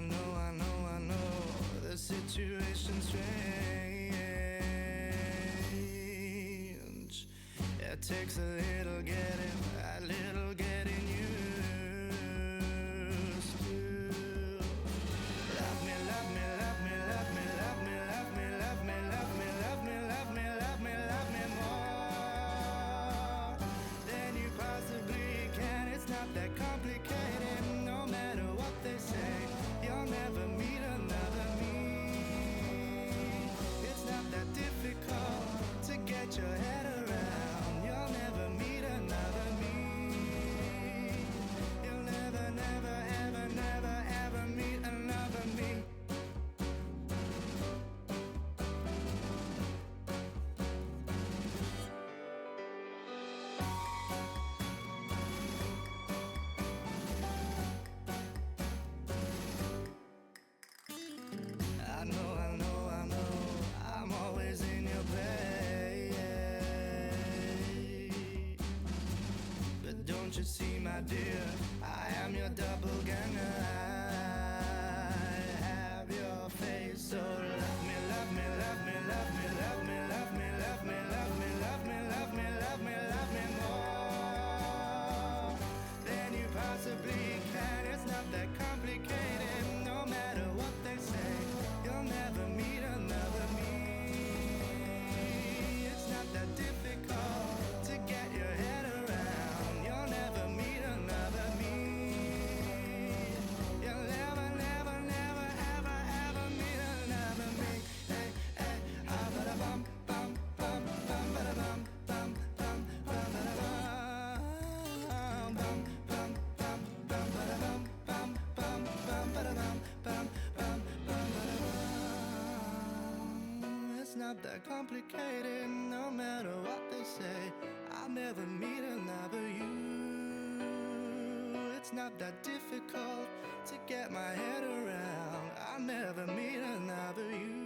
I know the situation's strange. It takes a little getting used to. Love me, love me, love me, love me, love me, love me, love me, love me, love me, love me, love me, love me more than you possibly can. It's not that complicated, no matter what they say. You'll never meet another me. It's not that difficult to get your head around. You'll never meet another me. You'll never, never, ever, never, ever meet another me. I know, I'm always in your place. But don't you see, my dear, I am your doppelganger. I have your face, so love me, love me, love me, love me, love me, love me, love me, love me, love me, love me, love me, love me more than you possibly can. It's not that complicated, no matter what they say. You'll never meet another me. It's not that difficult to get your head around. You'll never meet another me. You'll never, never, never, ever, ever meet another me. Hey, hey, ah, ba-da-bum, bum, bum, bum, ba-da-bum, bum, bum, bum, ba-da-bum, bum, bum, bum, bum, ba-da-bum, bum, bum, bum, ba-da-bum, bum, bum, bum, ba-da-bum. It's not that complicated, no matter what they say. I'll never meet another you. It's not that difficult to get my head around. I'll never meet another you.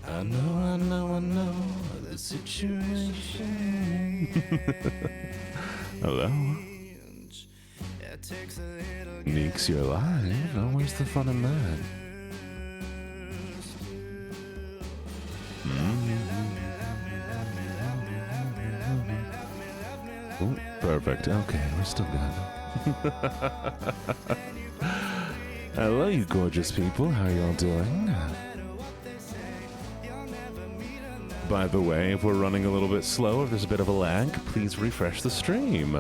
I know the situation. Hello? It takes a little Neeks, you're live. Oh, where's the fun in that? Ooh, perfect. Okay, we're still good. Hello, you gorgeous people. How are y'all doing? By the way, if we're running a little bit slow, if there's a bit of a lag, please refresh the stream.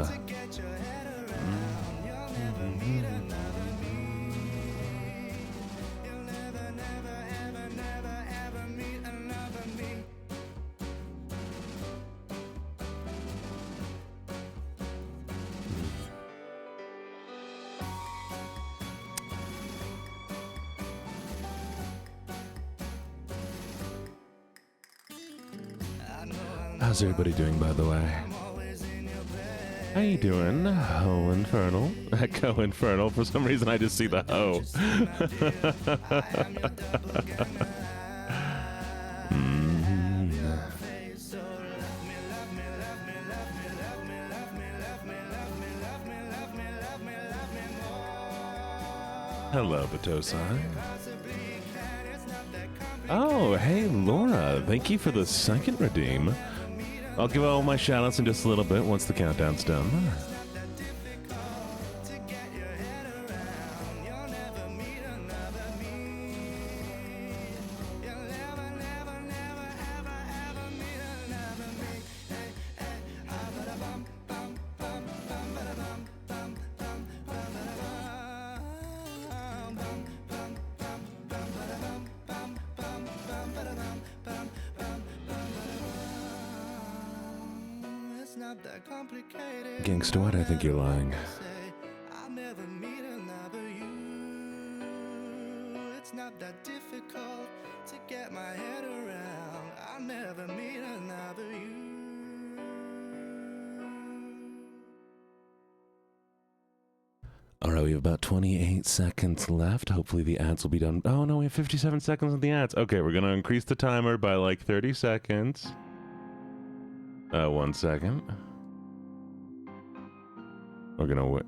How's everybody doing, by the way? How you doing? Ho Infernal? Echo Infernal. For some reason, I just see the ho. Hello, Batosai. Oh, hey, Laura. Thank you for the second redeem. I'll give all my shoutouts in just a little bit once the countdown's done. Gangsta, why do I think you're lying? it's not that difficult to get my head around. I'll never meet another you. All right, we have about 28 seconds left. Hopefully the ads will be done. Oh, no, we have 57 seconds on the ads. Okay, we're going to increase the timer by like 30 seconds. 1 second. We're going to wait.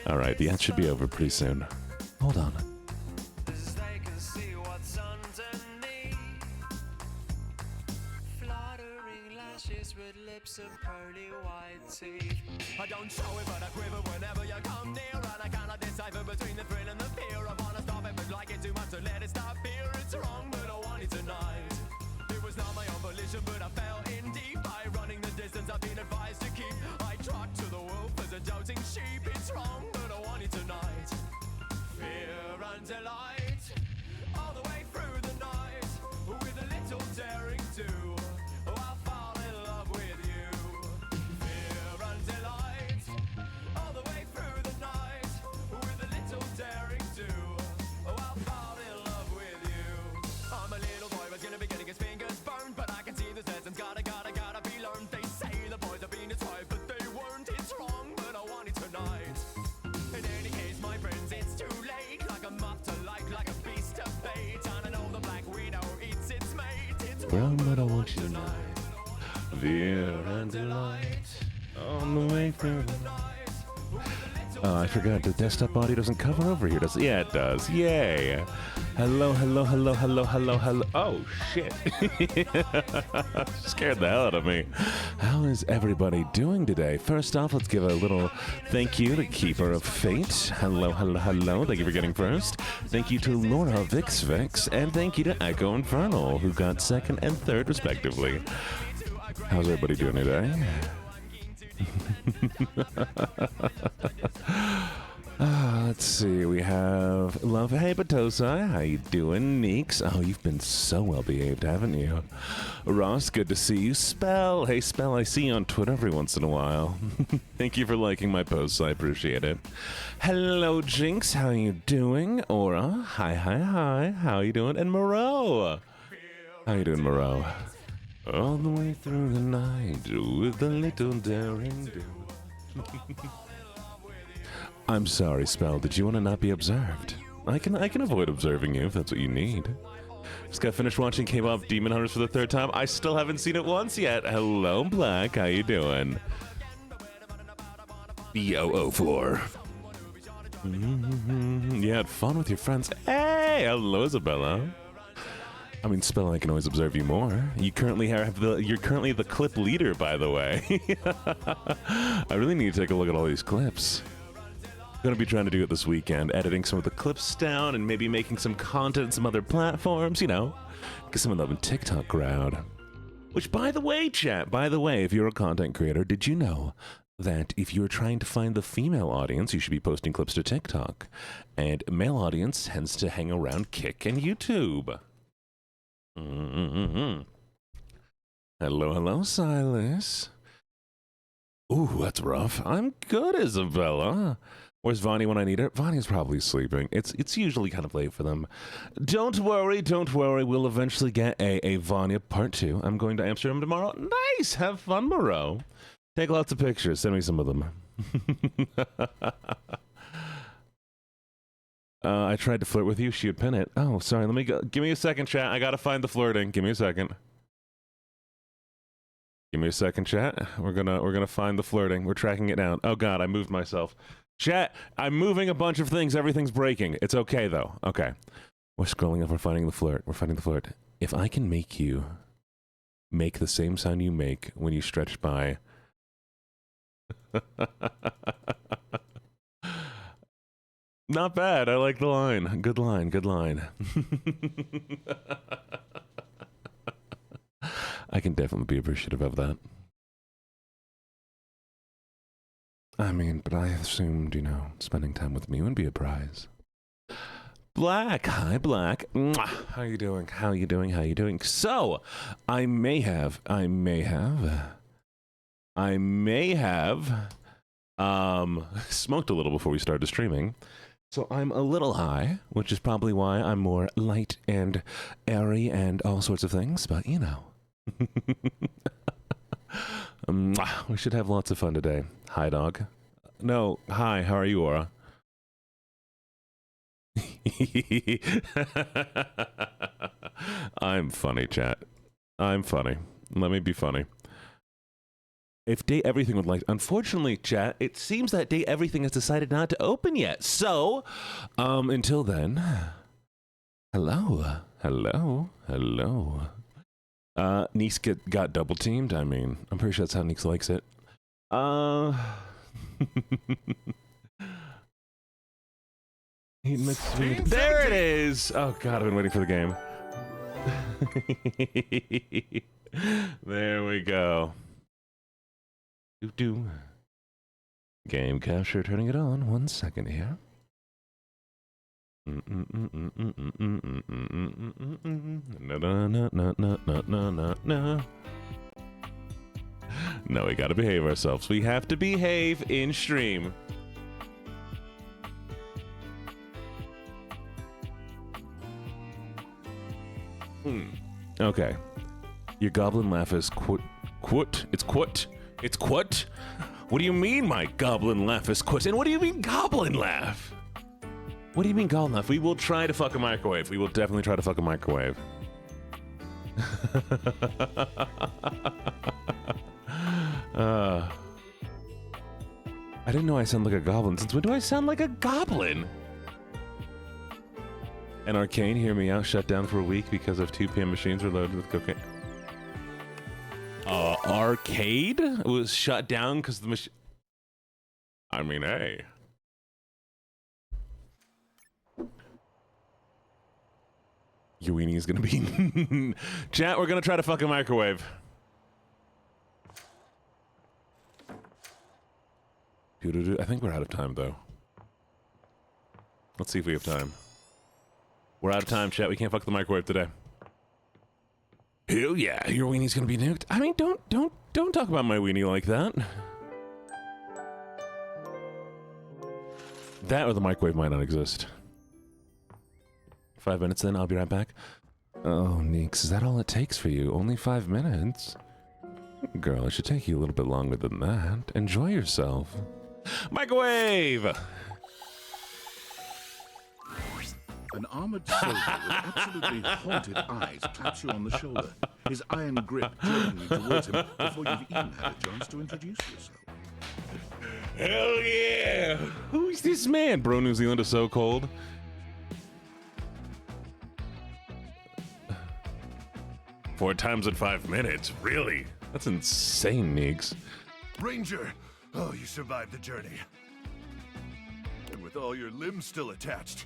All right, the ad should be over pretty soon. Hold on. I don't show it, but I quiver whenever you come near. And I cannot decipher between the thrill and the fear. I wanna stop it, but like it too much, so let it stop here. It's wrong, but I want it tonight. It was not my own volition, but I fell in deep. By running the distance I've been advised to keep. I trot to the wolf as a doubting sheep. It's wrong, but I want it tonight. Fear and delight, all the way through the night. With a little daring do, I'll fall in love with you. Fear and delight, all the way through the night. With a little daring do, I'll fall in love with you. I'm a little boy who's gonna be getting his fingers burned, but I can see this lesson's gotta be learned. They say the boys have been tried, but they weren't. It's wrong, but I want it tonight. In any case, my friends, it's too late. Like a moth to light, like a beast of bait. And I know the black widow eats its mate. It's wrong, but I want you tonight. Fear and delight on the way through the night. Oh, I forgot the desktop audio doesn't cover over here, does it? Yeah, it does. Yay. Hello, hello, hello, hello, hello, hello. Oh, shit. Scared the hell out of me. How is everybody doing today? First off, let's give a little thank you to Keeper of Fate. Hello, hello, hello. Thank you for getting first. Thank you to Laura Vix, and thank you to Echo Infernal, who got second and third, respectively. How's everybody doing today? Let's see. We have Love. Hey, Batosai. How you doing? Neeks. Oh, you've been so well behaved, haven't you? Ross, good to see you. Spell. Hey, Spell. I see you on Twitter every once in a while. Thank you for liking my posts. I appreciate it. Hello, Jinx. How you doing? Aura. Hi, hi, hi. How you doing? And Moreau. How you doing, Moreau? All the way through the night with a little daring do. I'm sorry, Spell. Did you want to not be observed? I can avoid observing you if that's what you need. Just got finished watching K-pop Demon Hunters for the third time. I still haven't seen it once yet. Hello, Black. How you doing? B004. You had fun with your friends. Hey, hello, Isabella. I mean, Spell, I can always observe you more. You currently you're currently the clip leader, by the way. I really need to take a look at all these clips. I'm going to be trying to do it this weekend, editing some of the clips down and maybe making some content on some other platforms, you know, get some of the TikTok crowd. Which, by the way, chat, if you're a content creator, did you know that if you're trying to find the female audience, you should be posting clips to TikTok, and male audience tends to hang around Kick and YouTube. Hello, hello, Silas. Ooh, that's rough. I'm good, Isabella. Where's Vonnie when I need her? Vonnie's probably sleeping. It's usually kind of late for them. Don't worry. We'll eventually get a Vonnie part 2. I'm going to Amsterdam tomorrow. Nice! Have fun, Moreau. Take lots of pictures. Send me some of them. I tried to flirt with you. She would pin it. Oh, sorry. Let me go. Give me a second, chat. I gotta find the flirting. Give me a second. Give me a second, chat. We're gonna find the flirting. We're tracking it down. Oh God, I moved myself. Chat, I'm moving a bunch of things. Everything's breaking. It's okay though. Okay. We're scrolling up. We're finding the flirt. We're finding the flirt. If I can make you make the same sound you make when you stretch by. Not bad. I like the line. Good line. Good line. I can definitely be appreciative of that. I mean, but I assumed, you know, spending time with me would be a prize. Black. Hi, Black. Mwah. How you doing? How you doing? How you doing? So, I may have I may have smoked a little before we started streaming. So I'm a little high, which is probably why I'm more light and airy and all sorts of things, but you know. We should have lots of fun today. Hi, dog. No, hi, how are you, Aura? I'm funny, chat. I'm funny. Let me be funny. If Date Everything would like... Unfortunately, chat, it seems that Date Everything has decided not to open yet. So, until then... Hello. Hello. Hello. Neeks got double-teamed. I mean, I'm pretty sure that's how Neeks likes it. There it is! Oh, God, I've been waiting for the game. There we go. Do. Game capture, turning it on. 1 second here. No, we gotta behave ourselves. We have to behave in stream. Okay. Your goblin laugh is It's quit. It's quit? What do you mean my goblin laugh is quit? And what do you mean goblin laugh? What do you mean goblin laugh? We will try to fuck a microwave. We will definitely try to fuck a microwave. I didn't know I sound like a goblin. Since when do I sound like a goblin? And Arcane, hear me out, shut down for a week because of 2 PM machines were loaded with cocaine. Arcade was shut down because the machine. I mean, hey. Your weenie is gonna be. Chat, we're gonna try to fuck a microwave. I think we're out of time, though. Let's see if we have time. We're out of time, chat. We can't fuck the microwave today. Hell yeah, your weenie's gonna be nuked. I mean, don't talk about my weenie like that. That or the microwave might not exist. 5 minutes then, I'll be right back. Oh, Neeks, is that all it takes for you? Only 5 minutes? Girl, it should take you a little bit longer than that. Enjoy yourself. Microwave! An armored soldier with absolutely haunted eyes claps you on the shoulder, his iron grip jerking towards him before you've even had a chance to introduce yourself. Hell yeah! Who's this man? Bro, New Zealand is so cold. 4 times in 5 minutes? Really? That's insane, Neeks. Ranger! Oh, you survived the journey. And with all your limbs still attached.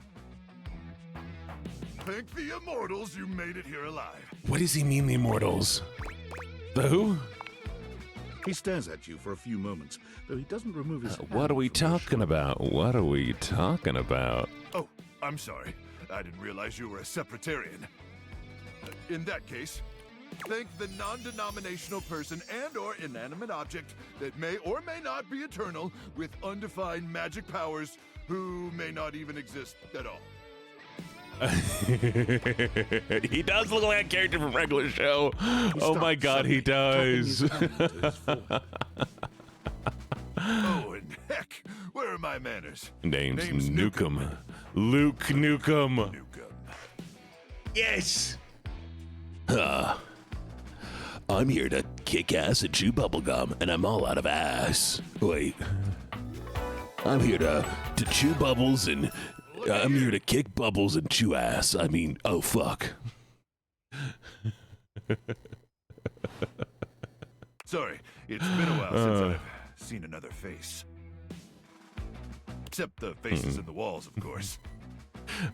Thank the immortals you made it here alive. What does he mean, the immortals? The who? He stares at you for a few moments, though he doesn't remove his hand What are we from your talking shoulder. about? What are we talking about? Oh, I'm sorry. I didn't realize you were a Separatarian. In that case, thank the non-denominational person and or inanimate object that may or may not be eternal with undefined magic powers who may not even exist at all. He does look like a character from regular show. Oh my god, he does. Oh, and heck, where are my manners? Name's Nukem. Luke Nukem. Nukem. Yes. I'm here to kick ass and chew bubblegum, and I'm all out of ass. Wait. I'm here to chew bubbles and... I'm here to kick bubbles and chew ass. I mean, oh fuck. Sorry, it's been a while since I've seen another face. Except the faces in the walls, of course.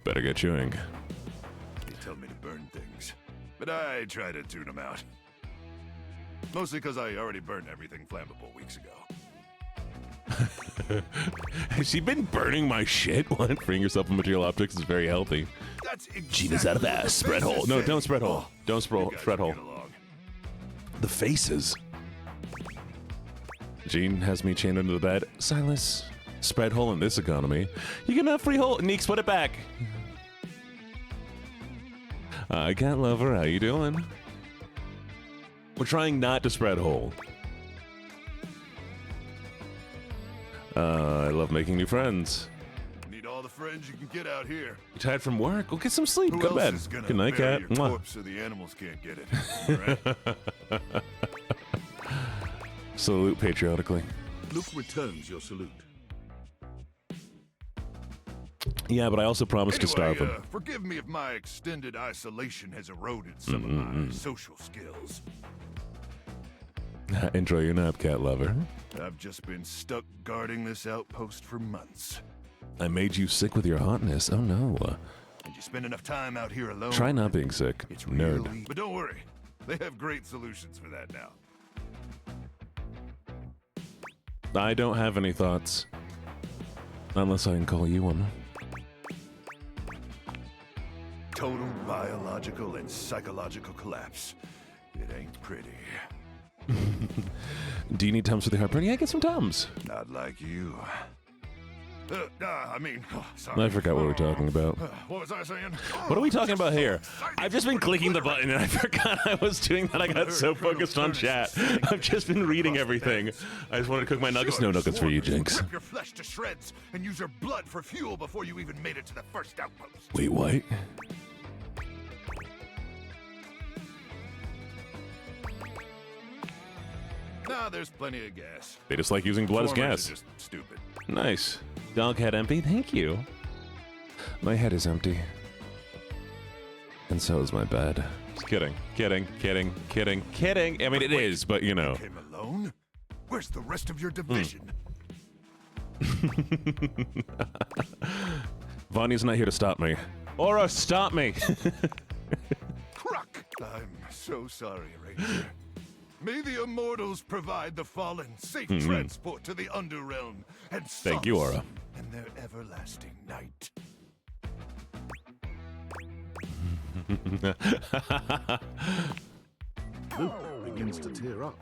Better get chewing. They tell me to burn things, but I try to tune them out. Mostly because I already burned everything flammable weeks ago. Has she been burning my shit? What? Freeing yourself from material objects is very healthy. That's exactly Gina's out of what ass. the Spread faces hole. No, say. don't spread hole. Oh, Don't you guys spread hole. get along. The faces. Gene has me chained under the bed. Silas, spread hole in this economy. You can have free hole. Neeks, put it back. Cat lover, how you doing? We're trying not to spread hole. I love making new friends. Need all the friends you can get out here. You tired from work? Well, get some sleep. Who Go to else bed. is gonna Good night, bury cat. your Mwah. corpse so the animals can't get it? All right? Salute patriotically. Luke returns your salute. Yeah, but I also promised to starve him. Forgive me if my extended isolation has eroded some of my social skills. Enjoy your nap, cat lover. I've just been stuck guarding this outpost for months. I made you sick with your hotness. Oh no. And you spend enough time out here alone. Try not being sick. It's Nerd. really... But don't worry. They have great solutions for that now. I don't have any thoughts. Unless I can call you one. Total biological and psychological collapse. It ain't pretty. Do you need Tums for the heartburn? Yeah, get some Tums. Not like you. Sorry. I forgot what we were talking about. What was I saying? What are we talking about here? I've just been clicking the button and I forgot I was doing that. I got so focused on chat. I've just been reading everything. I just wanted to cook my nuggets. No nuggets for you, Jinx. Rip your flesh to shreds and use your blood for fuel before you even made it to the first outpost. Wait, what? Nah, there's plenty of gas. They just like using blood as Swarmers gas. are just stupid. Nice. Dog head empty? Thank you. My head is empty. And so is my bed. Just kidding. Kidding. I mean, it is, but you know. Came alone? Where's the rest of your division? Vonnie's not here to stop me. Aura, stop me! Cruck! I'm so sorry, Ranger. May the immortals provide the fallen safe transport to the Underrealm and Thank you, solace Aura. in their everlasting night. Luke begins to tear up.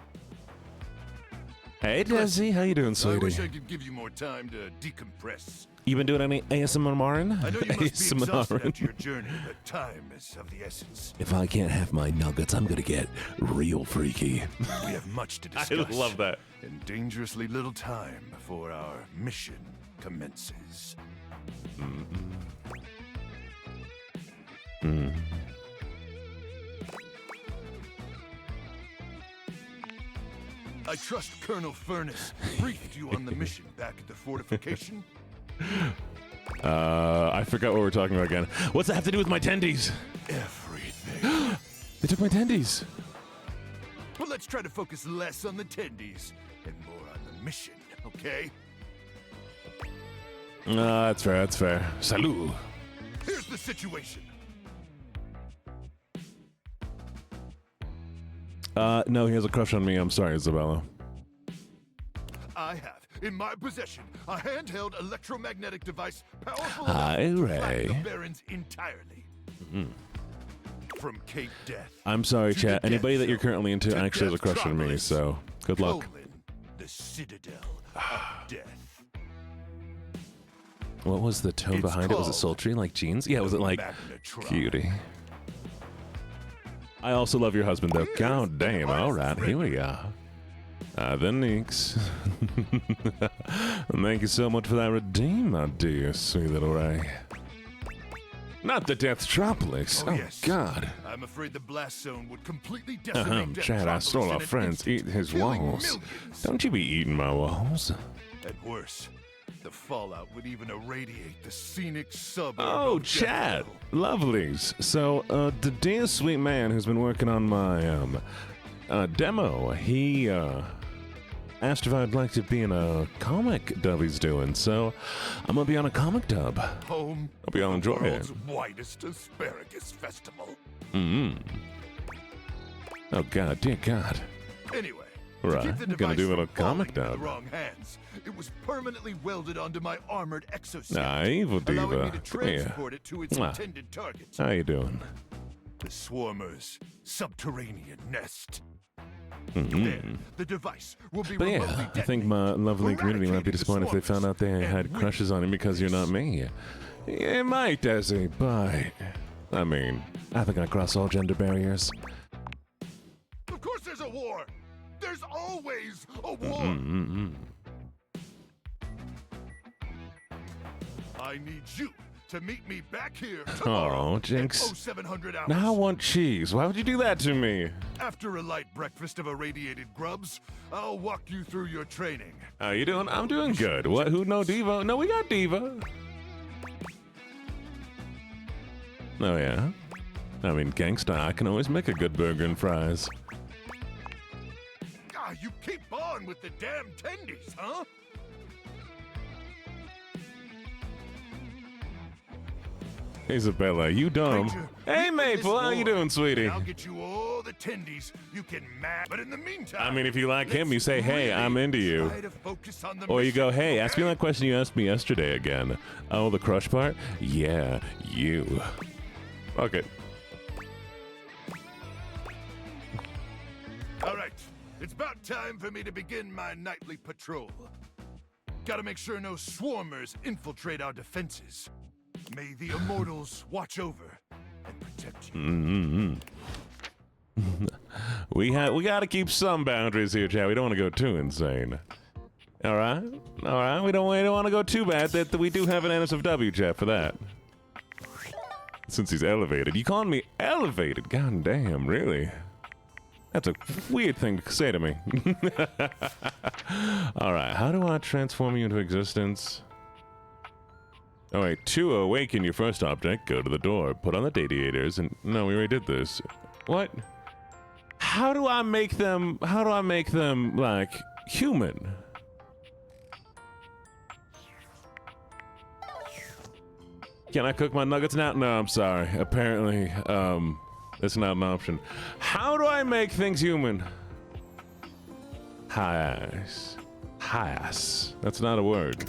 Hey, Desi, how you doing, I wish I sweetie? could give you more time to decompress. You been doing any ASMRing? I know you must be exhausted after your journey, but time is of the essence. If I can't have my nuggets, I'm gonna get real freaky. We have much to I discuss. love that. And dangerously little time before our mission commences. I trust Colonel Furness briefed you on the mission back at the fortification. I forgot what we're talking about again. What's that have to do with my tendies? Everything. They took my tendies. Well, let's try to focus less on the tendies and more on the mission, okay? That's fair, that's fair. Salut. Here's the situation. No, he has a crush on me. I'm sorry, Isabella. I have in my possession a handheld electromagnetic device powerful Hi, enough to Ray. flatten the Barrens entirely. From Cape Death. I'm sorry, to chat. the Anybody Death that you're Zone, currently into to actually has a crush on me, Deathtropolis, so good luck. colon, the Citadel of Death. What was the tone It's behind it? Was it called sultry like jeans? Yeah, was it like Magnetron. cutie? I also love your husband, though. God damn. All right, here we go. The Neeks. Thank you so much for that redeem, my dear sweet little Ray. Not the Deathtropolis. Oh, yes. God. I'm afraid the blast zone would completely decimate Chad, I Deathtropolis saw in our an friends instant, eat his killing walls. millions. Don't you be eating my walls. And worse, the fallout would even irradiate the scenic suburb Oh, of Chad. Deathville. Lovelies. So, the dear sweet man who's been working on my, demo, he, asked if I'd like to be in a comic dub he's doing, so I'm gonna be on a comic dub. Home Hope y'all of enjoy the it. world's widest asparagus festival. Oh, God, dear God. Anyway, Right, to keep the you're gonna do device a little from falling comic into dub. the wrong hands, it was permanently welded onto my armored exoskeleton, Ah, evil allowing diva. me to Come here. transport it to its Mwah. intended target, How you doing? the Swarmer's subterranean nest. There, the device will be But remotely yeah, I think my lovely community might be eradicating the disappointed if they found out they swarmers had and crushes on him because you're not me. It might, Desi, but I mean, I think I cross all gender barriers. Of course there's a war! There's always a war! I need you to meet me back here tomorrow Oh, Jinx. at 0700 hours. Now I want cheese. Why would you do that to me? After a light breakfast of irradiated grubs, I'll walk you through your training. How you doing? I'm doing good. What? Who? No Diva? No, we got Diva. Oh yeah. I mean, gangsta, I can always make a good burger and fries. Ah, you keep on with the damn tendies, huh? Isabella, you dumb. Ranger, Hey, we win this Maple, how you war, doing, sweetie? and I'll get you all the tendies you can mad. But in the meantime, I mean, if you like him, you let's say, hey, I'm really into you. try to focus on the Or you go, mission, hey, ask me okay? that question you asked me yesterday again. Oh, the crush part? Yeah, you. Okay. All right, it's about time for me to begin my nightly patrol. Gotta make sure no swarmers infiltrate our defenses. May the immortals watch over and protect you. We gotta keep some boundaries here, Chad. We don't want to go too insane. All right, We don't want to go too bad. That we do have an NSFW, Chad, for that. Since he's elevated, you calling me elevated? God damn, really? That's a weird thing to say to me. All right, how do I transform you into existence? Oh wait, to awaken your first object, go to the door, put on the radiators, and no, we already did this. What? How do I make them like human? Can I cook my nuggets now? No, I'm sorry. Apparently, that's not an option. How do I make things human? Hias. That's not a word.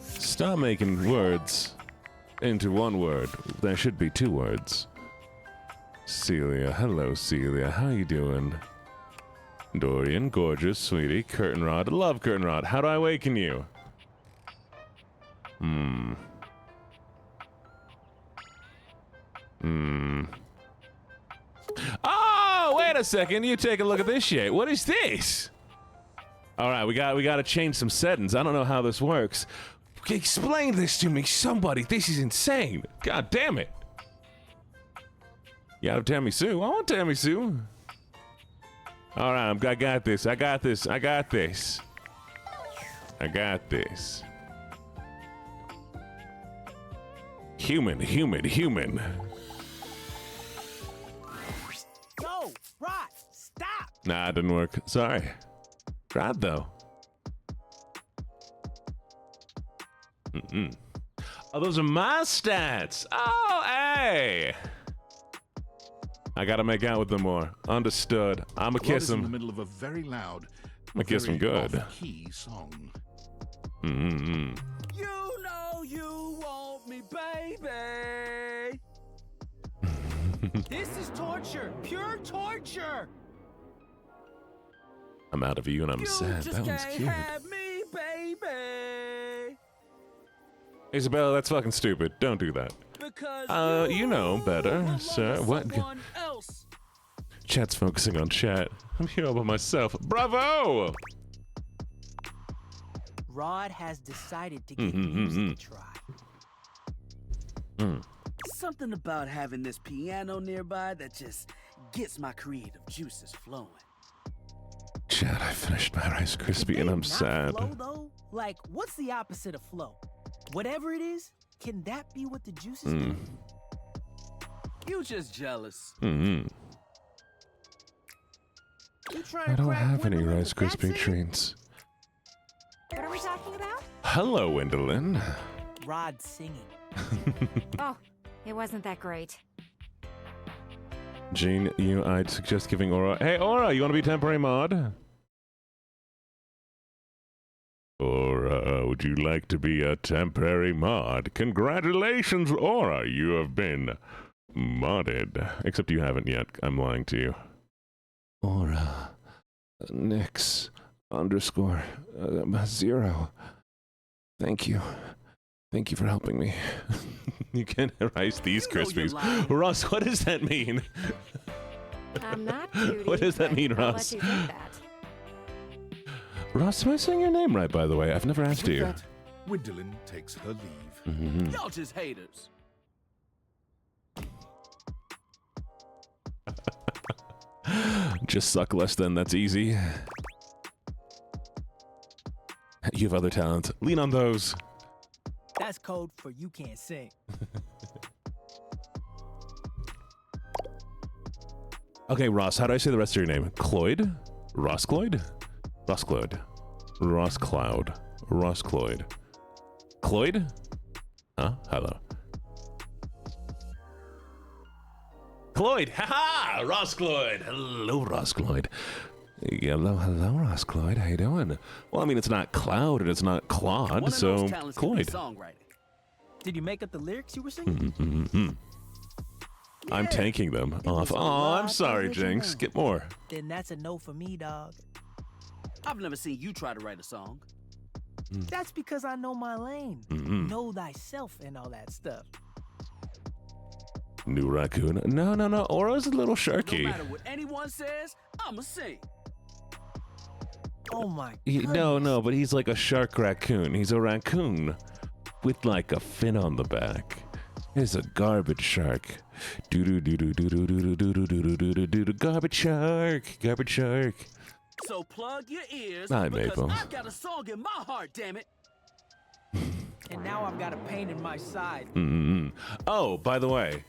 Stop making words into one word. There should be two words. Celia. Hello, Celia. How you doing? Dorian. Gorgeous, sweetie. Curtain Rod. Love Curtain Rod. How do I awaken you? Oh, wait a second. You take a look at this shit. What is this? All right, we got to change some settings. I don't know how this works. Explain this to me, somebody. This is insane. God damn it. You have Tammy Sue. I want Tammy Sue. All right, I got this. Human. No, Rod, stop! Nah, it didn't work. Sorry. Tried though. Oh, those are my stats. Oh, hey. I gotta make out with them more. Understood. I'ma kiss Rod is in the him. middle of a very loud, I'ma kiss him good. key song. You know you want me, baby. This is torture, pure torture. I'm out of you and I'm You sad. just That one's can't cute. have me, baby. Isabella, that's fucking stupid. Don't do that. Because You know better, belong sir. to What? someone else. Chat's focusing on chat. I'm here all by myself. Bravo! Rod has decided to give music a try. Something about having this piano nearby that just gets my creative juices flowing. Chat, I finished my Rice Krispie and I'm Not sad. Flow, though? Like, what's the opposite of flow? Whatever it is, can that be what the juices do? You just jealous. You trying I to don't crack have any Gwendolyn, Rice but that's Krispie it? treats. What are we talking about? Hello, Wendelin. Rod singing. Oh, it wasn't that great. Gene, I'd suggest giving Aura. Hey, Aura, you want to be temporary mod? Aura, would you like to be a temporary mod? Congratulations, Aura, you have been modded. Except you haven't yet. I'm lying to you. Aura, Nix underscore 0. Thank you. Thank you for helping me. You can erase these Krispies. Ross, what does that mean? I'm not cutie. What does that but mean, I'll Ross? let you think that. Ross, am I saying your name right, by the way? I've never asked With you. that, Gwendolyn takes her leave. Mhm. Y'all just haters. Just suck less than, that's easy. You have other talents. Lean on those. That's code for you can't sing. Okay, Ross, how do I say the rest of your name? Cloyd? Ross Cloyd? Ross Cloyd. Ross Cloud. Ross Cloyd. Cloyd? Huh? Hello. Cloyd! Haha! Ross Cloyd! Hello, Ross Cloyd. Hello, Ross Cloyd. How you doing? Well, I mean, it's not Cloud and it's not Claude, so Cloyd. Did you make up the lyrics you were singing? I'm tanking them off. Oh, I'm sorry, Jinx. Get more. Then that's a no for me, dog. I've never seen you try to write a song. That's because I know my lane. Know thyself and all that stuff. New raccoon. No. Aura's a little No sharky. matter what anyone says, I'ma sing. Oh my No, but he's like a shark raccoon. He's a raccoon with like a fin on the back. He's a garbage shark. Garbage shark. So plug your ears, Hi, because Maple. I've got a song in my heart, damn it. And now I've got a pain in my side. Oh, by the way,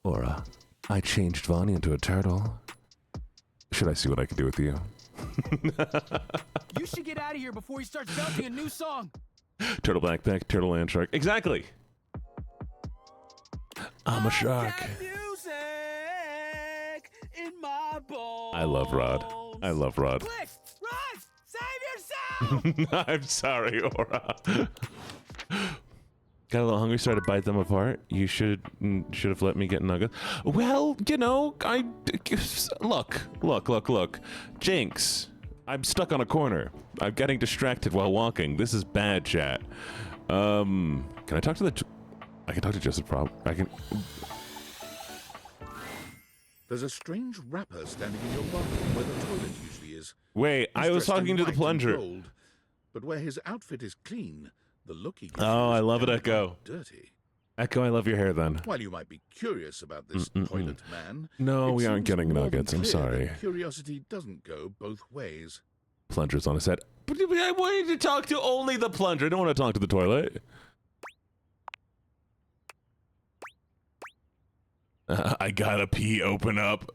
Aura, I changed Vonnie into a turtle. Should I see what I can do with you? You should get out of here before he starts belting a new song. Turtle backpack, turtle land shark. Exactly. I'm a shark. Got music in my bones. I love Rod. I love Rod. Quick, Rod, save yourself! I'm sorry, Aura. Got a little hungry, started to bite them apart. You should have let me get nuggets. Well, you know, look. Jinx, I'm stuck on a corner. I'm getting distracted while walking. This is bad, chat. Can I talk to I can talk to Joseph Prob. I can. There's a strange wrapper standing in your bathroom where the toilet usually is. Wait, I He's was dressed in talking to the white and plunger. gold, but where his outfit is clean, the look he gives Oh, you I is love it, downright Echo. dirty. Echo, I love your hair then. While you might be curious about this toilet man, No, it we aren't seems getting more than nuggets. I'm clear sorry. that curiosity doesn't go both ways. Plunger's on his head. But I wanted to talk to only the plunger. I don't want to talk to the toilet. I gotta pee. Open up.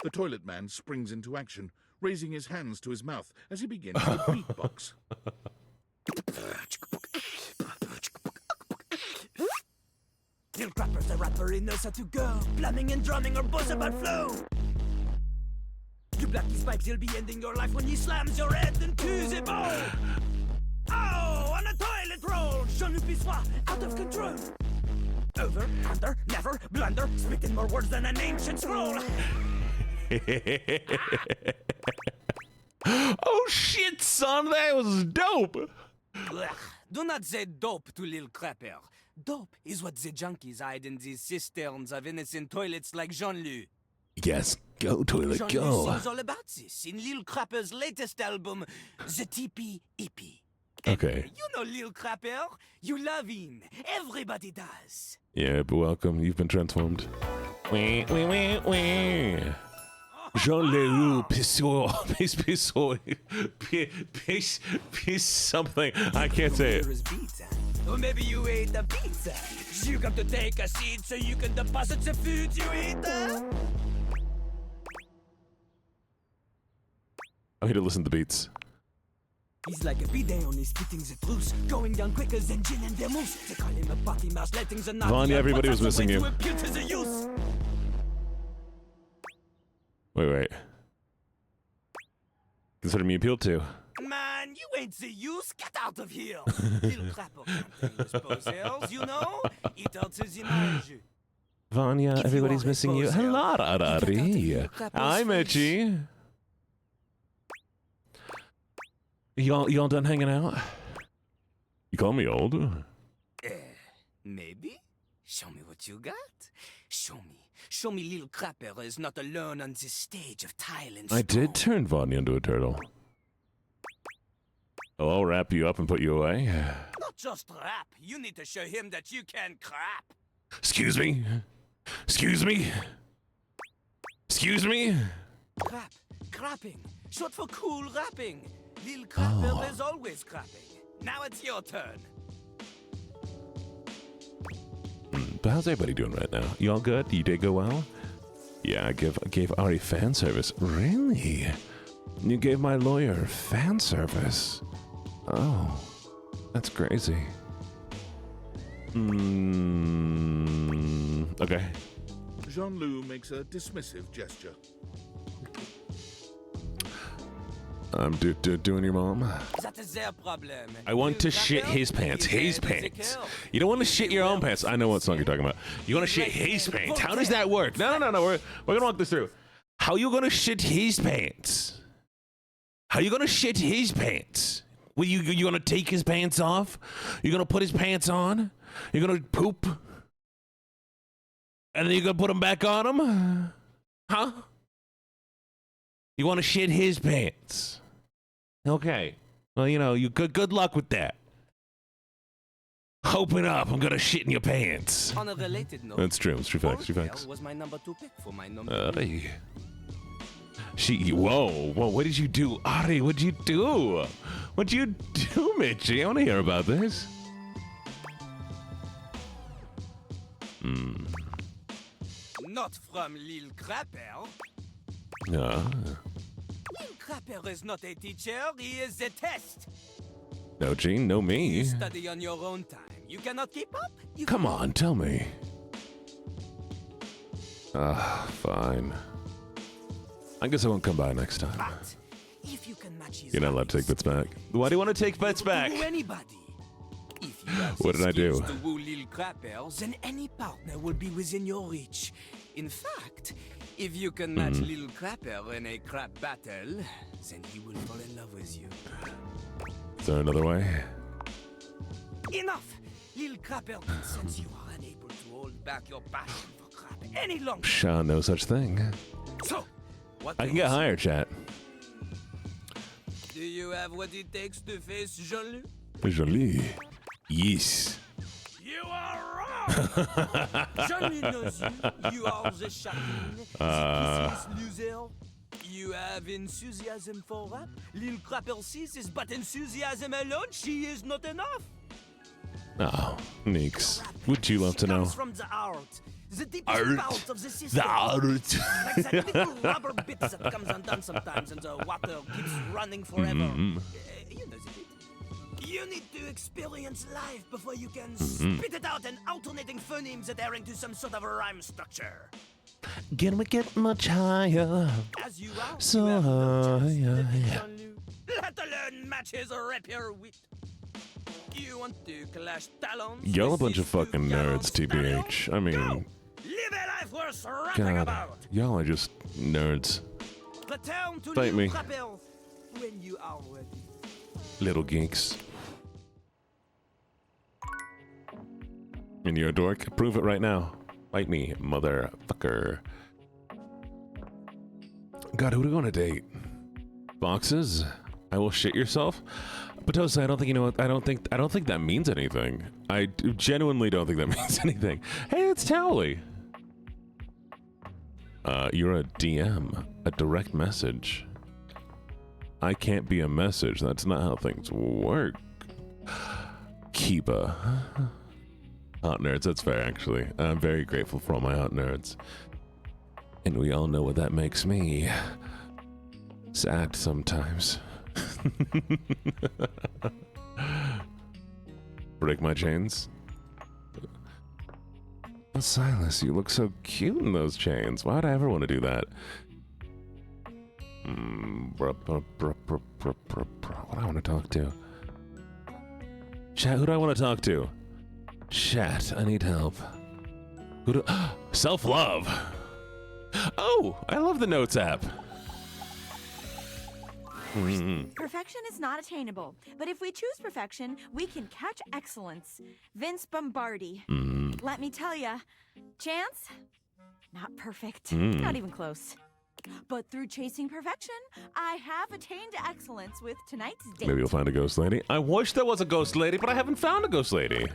The toilet man springs into action, raising his hands to his mouth as he begins to beatbox. Little rappers, the rapper, he knows how to go. Plumbing and drumming are both about flow. You black these pipes, you'll be ending your life when he slams your head into the bowl. Oh, on a toilet roll, Jean-Luc Pissoir, out of control. Over, under, never, blunder, speaking more words than an ancient scroll. Oh shit, son, that was dope. Ugh, do not say dope to Lil Crapper. Dope is what the junkies hide in these cisterns of innocent toilets like Jean-Luc. Yes, go toilet, Jean-Luc go. sings all about this in Lil Crapper's latest album, The Teepee EP. Okay. You know Lil Crapper. You love him. Everybody does. Yeah, but welcome. You've been transformed. Wee. Jean-Luc Pissoir. Piss something. I can't say it. Here is pizza. Or maybe you ate the pizza. You come to take a seat so you can deposit the food you eat. I'm here to listen to the beats. He's like a bidet, only spitting the truth. Going down quicker than gin and vermouth. They call him a potty mouse, letting the naughty Vanya, out, everybody but was that's the missing way you. to impute the use. Wait. Consider me appealed to. Man, you ain't the use. Get out of here. Little crapper can't use posers, you know? It alters image. Vanya, If you everybody's are a missing you. poser, Hello, you got out of Rari. your crapper's Hi, face. Mitchie. Y'all done hanging out? You call me old? Maybe? Show me what you got. Show me. Show me Lil Crapper is not alone on this stage of tile and I did turn Vodney into a turtle. Oh, I'll wrap you up and put you away. Not just rap. You need to show him that you can crap. Excuse me? Excuse me? Excuse me? Crap. Crapping. Short for cool rapping. Lil Crapper is always crapping. Now it's your turn. But how's everybody doing right now? You all good? You did go well? Yeah, I gave Ari fan service. Really? You gave my lawyer fan service? Oh, that's crazy. Okay. Jean-Loup makes a dismissive gesture. I'm doing your mom. That is their problem. I want to shit his pants. His pants. You don't want to shit your own pants. I know what song you're talking about. You want to shit his pants. How does that work? No. We're gonna walk this through. How you gonna shit his pants? How you gonna shit his pants? Well, you gonna take his pants off? You gonna put his pants on? You're gonna poop? And then you're gonna put them back on him? Huh? You want to shit his pants? Okay. Well, you good luck with that. Open up. I'm gonna shit in your pants. On a related note, That's true. It's true facts. was my number 2 pick for my number. Whoa. What did you do, Ari? What'd you do? What'd you do, Mitchie? I want to hear about this. Not from Lil Crapper. No. Lil Crapper is not a teacher, he is a test. No, Gene, no me. You study on your own time. You cannot keep up? Come on, tell me. Fine. I guess I won't come by next time. But if you can match his You're not allowed to take bets back. Why do you want to take bets back? Woo anybody. If you have What the did I do? skills to woo Lil Crapper, then any partner will be within your reach. In fact, if you can match Lil Crapper in a crap battle, then he will fall in love with you. Is there another way? Enough! Lil Crapper can sense you are unable to hold back your passion for crap any longer. Sha, no such thing. So, what I do can you get say? higher, chat. Do you have what it takes to face Jean-Loup? Jolie. Yes. You are wrong! Jean-Loup knows you. You are the chaperone, the kissless loser. You have enthusiasm for rap. Lil Crapper sees is but enthusiasm alone. She is not enough. Oh, Neeks. Would you love to know? Comes from the art. The deepest part of the system. The art. Like that little rubber bit that comes undone sometimes and the water keeps running forever. You know the bit. You need to experience life before you can spit it out in alternating phonemes adhering to some sort of a rhyme structure. Can we get much higher? As you are, So you have no chance high, to beat yeah. Jean-Loup, let alone match his rapier wit. You want to clash talons? Y'all a with bunch these of fucking two nerds, gallant TBH. stallions? I mean, Go! Live a life worth rapping God, about. y'all are just nerds. Return to Fight Lil me. Crapper when you are ready. Little geeks. And you're a dork? Prove it right now. Fight me, motherfucker. God, who do we want to date? Boxes? I will shit yourself? Patosa, I don't think you know what I don't think that means anything. I genuinely don't think that means anything. Hey, it's Towley. You're a DM, a direct message. I can't be a message. That's not how things work. Kiba. Hot nerds, that's fair actually. I'm very grateful for all my hot nerds. And we all know what that makes me. Sad sometimes. Break my chains. Oh, Silas, you look so cute in those chains. Why would I ever want to do that? What do I want to talk to? Chat, who do I want to talk to? Chat, I need help. Who do... Self-love! Oh, I love the Notes app. Perfection is not attainable, but if we choose perfection, we can catch excellence. Vince Bombardi. Let me tell ya, Chance, not perfect, not even close. But through chasing perfection, I have attained excellence with tonight's date. Maybe you'll find a ghost lady. I wish there was a ghost lady, but I haven't found a ghost lady.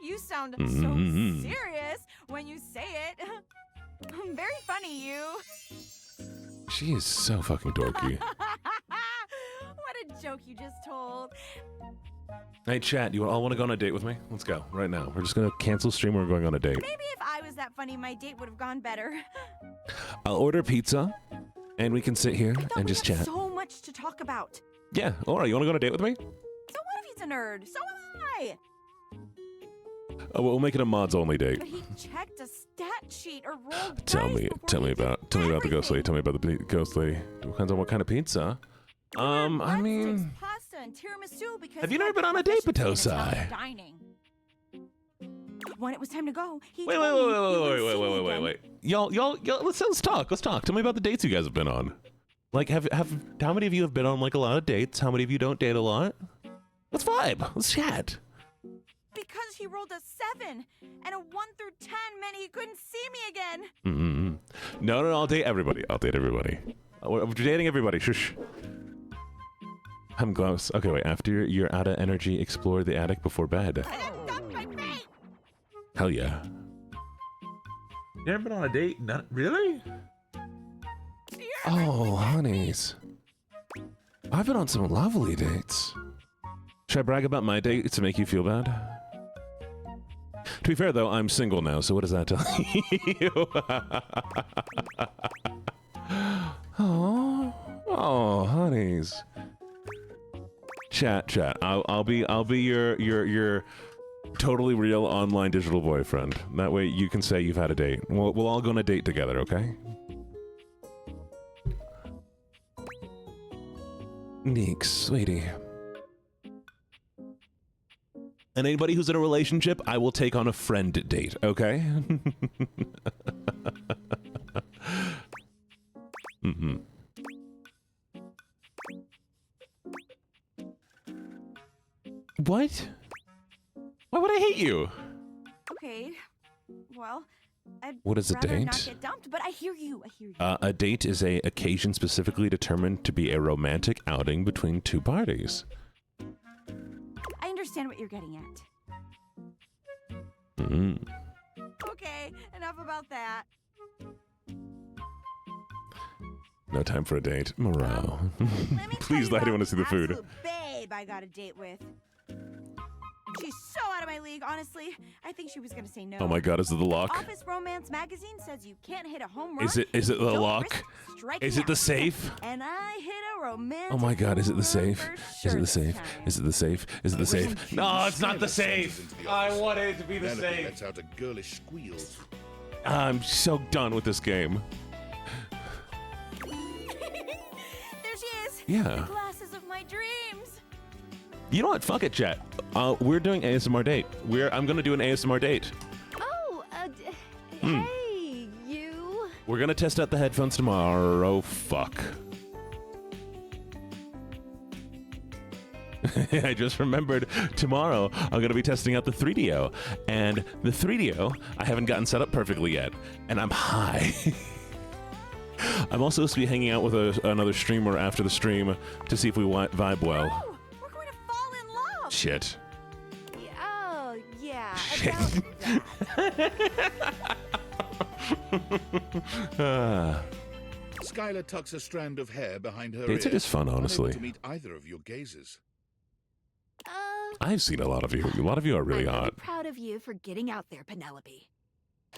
You sound so serious when you say it. Very funny, you. She is so fucking dorky. What a joke you just told. Hey, chat, you all want to go on a date with me? Let's go, right now. We're just going to cancel stream. We're going on a date. Maybe if I was that funny, my date would have gone better. I'll order pizza, and we can sit here and just chat. So much to talk about. Yeah, all right, you want to go on a date with me? So what if he's a nerd? So am I. Oh, we'll make it a mods-only date. But he checked a stat sheet or rolled Tell dice me before he about did the ghost lady. Tell me about the ghost lady. Depends on what kind of pizza. I mean, pasta and tiramisu because have you never been on a date, Patosai? Dining. When it was time to go, he Wait. Y'all, let's talk. Let's talk. Tell me about the dates you guys have been on. Like, how many of you have been on like a lot of dates? How many of you don't date a lot? Let's vibe. Let's chat. Because he rolled a 7 and a 1 through 10 meant he couldn't see me again. No, I'll date everybody. We're dating everybody. Shush. I'm close. Okay, wait. After you're out of energy, explore the attic before bed. Hell yeah. You never been on a date? Not really? Oh, honeys. I've been on some lovely dates. Should I brag about my date to make you feel bad? To be fair, though, I'm single now, so what does that tell you? Oh, honeys. Chat. I'll be your totally real online digital boyfriend. That way you can say you've had a date. We'll all go on a date together, okay? Neeks, sweetie. And anybody who's in a relationship, I will take on a friend date, okay? What? Why would I hate you? Okay, well, I'd What is a rather date? not get dumped, but I hear you. A date is a occasion specifically determined to be a romantic outing between two parties. I understand what you're getting at. Okay, enough about that. No time for a date. Moreau. Let me Please, tell I you don't want to about see the food. absolute babe I got a date with. She's so out of my league, honestly. I think she was gonna say no. Oh my god, is it the lock? Office Romance magazine says you can't hit a home run. Is it the Don't lock? risk striking Is it the out. safe? And I hit a romantic Oh my god, is it the home safe? run for Is sure it the this safe? time. Is it the safe? Is it the safe? No, it's not the safe. I wanted it to be the Penelope safe. lets out a girlish squeal. I'm so done with this game. There she is. Yeah. The glasses of my dreams. You know what? Fuck it, chat. We're doing ASMR date. I'm gonna do an ASMR date. Oh, hey, you. We're gonna test out the headphones tomorrow. Fuck. I just remembered tomorrow I'm gonna be testing out the 3DO, and the 3DO I haven't gotten set up perfectly yet, and I'm high. I'm also supposed to be hanging out with another streamer after the stream to see if we vibe well. Oh, we're going to fall in love. Shit. Oh, yeah. Shit. Skylar tucks a strand of hair behind her Dates are ear, just fun, unable honestly. to meet either of your gazes. I've seen a lot of you. A lot of you are really I'm hot. proud of you for getting out there, Penelope.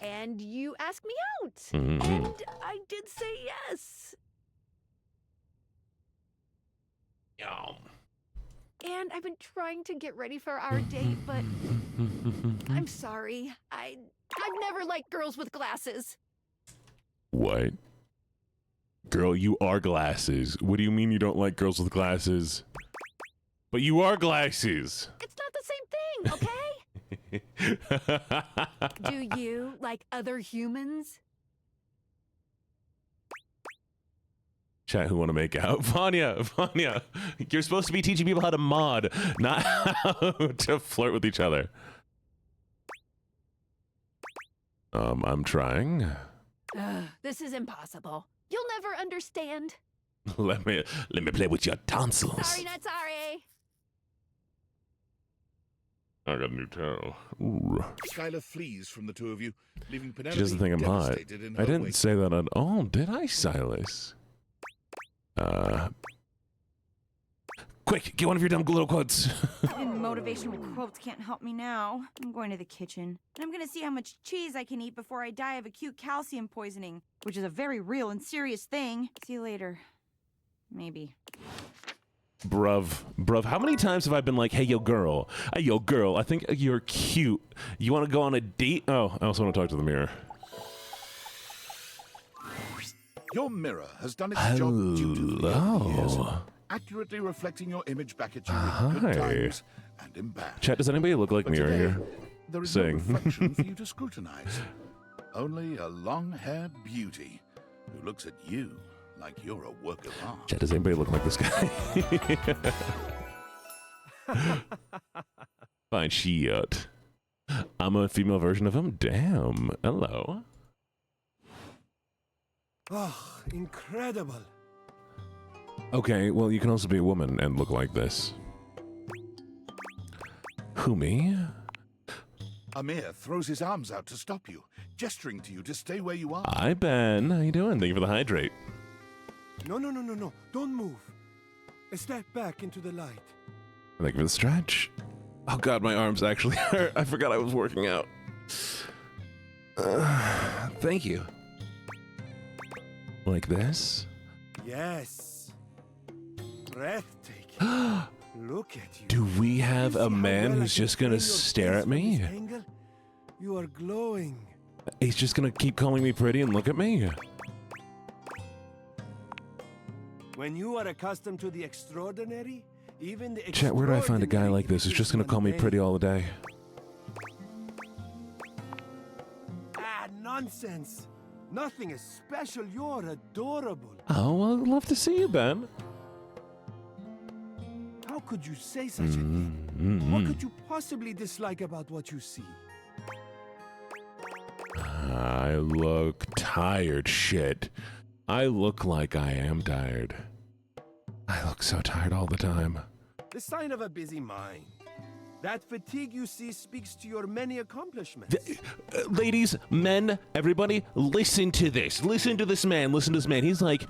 And you asked me out. Mhm. And I did say yes. And I've been trying to get ready for our date, but I'm sorry. I've never liked girls with glasses. What? Girl, you are glasses. What do you mean you don't like girls with glasses? But you are glasses. It's not the same thing, okay? Do you like other humans? Chat, who want to make out? Vanya, you're supposed to be teaching people how to mod, not how to flirt with each other. I'm trying. This is impossible. You'll never understand. Let me play with your tonsils. Sorry, not sorry. I got a new towel. Ooh. Skylar flees from the two of you, leaving Penelope She doesn't think I'm hot. devastated in her I didn't wake. say that at all, did I, Silas? Quick, get one of your dumb little quotes. Motivational quotes can't help me now. I'm going to the kitchen, and I'm gonna see how much cheese I can eat before I die of acute calcium poisoning, which is a very real and serious thing. See you later. Maybe. Bruv, how many times have I been like, hey, yo, girl, I think you're cute. You want to go on a date? Oh, I also want to talk to the mirror. Your mirror has done its job dutifully over the years, Hello. accurately reflecting your image back at you in good Hi. times and in bad. Chat, does anybody look like But mirror today, here? there is Sing. no reflection for you to scrutinize. Only a long-haired beauty who looks at you like you're a work of art. Chat, does anybody look like this guy? Fine shit. I'm a female version of him? Damn. Hello. Oh, incredible. Okay, well, you can also be a woman and look like this. Who, me? Amir throws his arms out to stop you, gesturing to you to stay where you are. Hi, Ben. How you doing? Thank you for the hydrate. No. Don't move. Step back into the light. Thank you for the stretch. Oh, God, my arms actually hurt. I forgot I was working out. Thank you. Like this? Yes. Breathtaking. Look at you. Do we have You a see how man well I who's can just gonna frame your stare face at from me? this angle? You are glowing. He's just gonna keep calling me pretty and look at me? When you are accustomed to the extraordinary, even the Chat, where do I find a guy like this who's just gonna call me pretty all the day? Nonsense. Nothing is special. You're adorable. Oh, well, I'd love to see you, Ben. How could you say such a thing? What could you possibly dislike about what you see? I look tired, shit. I look like I am tired. I look so tired all the time. The sign of a busy mind. That fatigue you see speaks to your many accomplishments. Ladies, men, everybody, listen to this. Listen to this man. Listen to this man. He's like,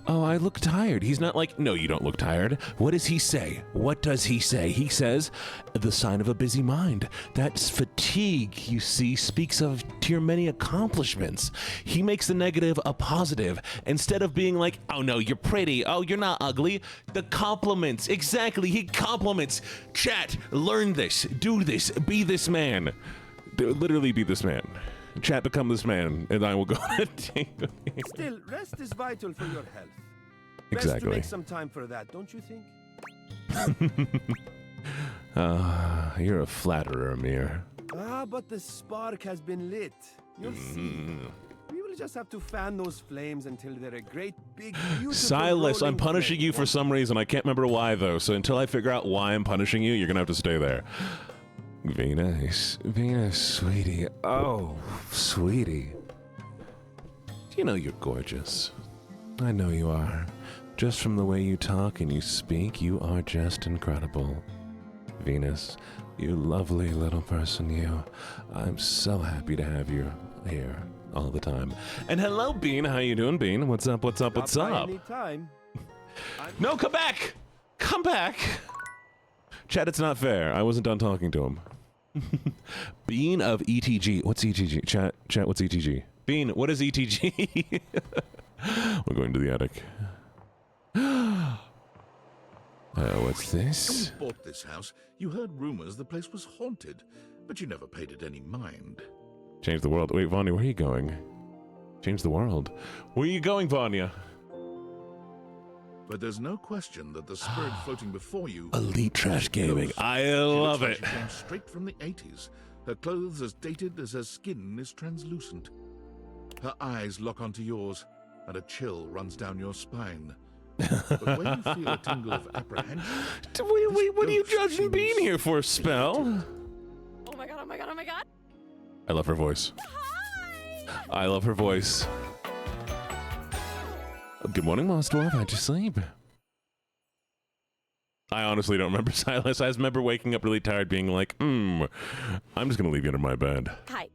oh, I look tired. He's not like, no, you don't look tired. What does he say? What does he say? He says, the sign of a busy mind. That's fatigue, you see, speaks of to your many accomplishments. He makes the negative a positive. Instead of being like, oh, no, you're pretty. Oh, you're not ugly. The compliments. Exactly. He compliments. Chat, learn this. Do this. Be this man. Literally be this man. Chat, become this man, and I will go on a date with you. Still, rest is vital for your health. Best Exactly. to make some time for that, don't you think? You're a flatterer, Amir. But the spark has been lit. You'll see. We will just have to fan those flames until they're a great, big, beautiful Silas, I'm rolling punishing flame. you for some reason. I can't remember why, though. So until I figure out why I'm punishing you, you're going to have to stay there. Venus, sweetie. Oh, sweetie. You know you're gorgeous. I know you are. Just from the way you talk and you speak, you are just incredible. Venus, you lovely little person, you. I'm so happy to have you here all the time. And hello, Bean. How you doing, Bean? What's up, what's up, what's Stop by up? anytime. No, come back! Come back! Chad, it's not fair. I wasn't done talking to him. Bean of ETG. What's ETG? Chat, what's ETG? Bean, what is ETG? We're going to the attic. What's this? When you bought this house, you heard rumors the place was haunted, but you never paid it any mind. Change the world. Wait, Vanya, where are you going? Change the world. Where are you going, Vanya? But there's no question that the spirit floating before you... Elite Trash Gaming. Ghost. I She looks love like it. She came straight from the 80s. Her clothes as dated as her skin is translucent. Her eyes lock onto yours, and a chill runs down your spine. But when you feel a tingle of apprehension, Wait, what are you ghost judging seems Bean here for, Spell? Oh my god, oh my god, oh my god. I love her voice. Hi! I love her voice. Good morning, Monster Dwarf. How'd you sleep? I honestly don't remember Silas. I just remember waking up really tired, being like, I'm just gonna leave you under my bed. Hi.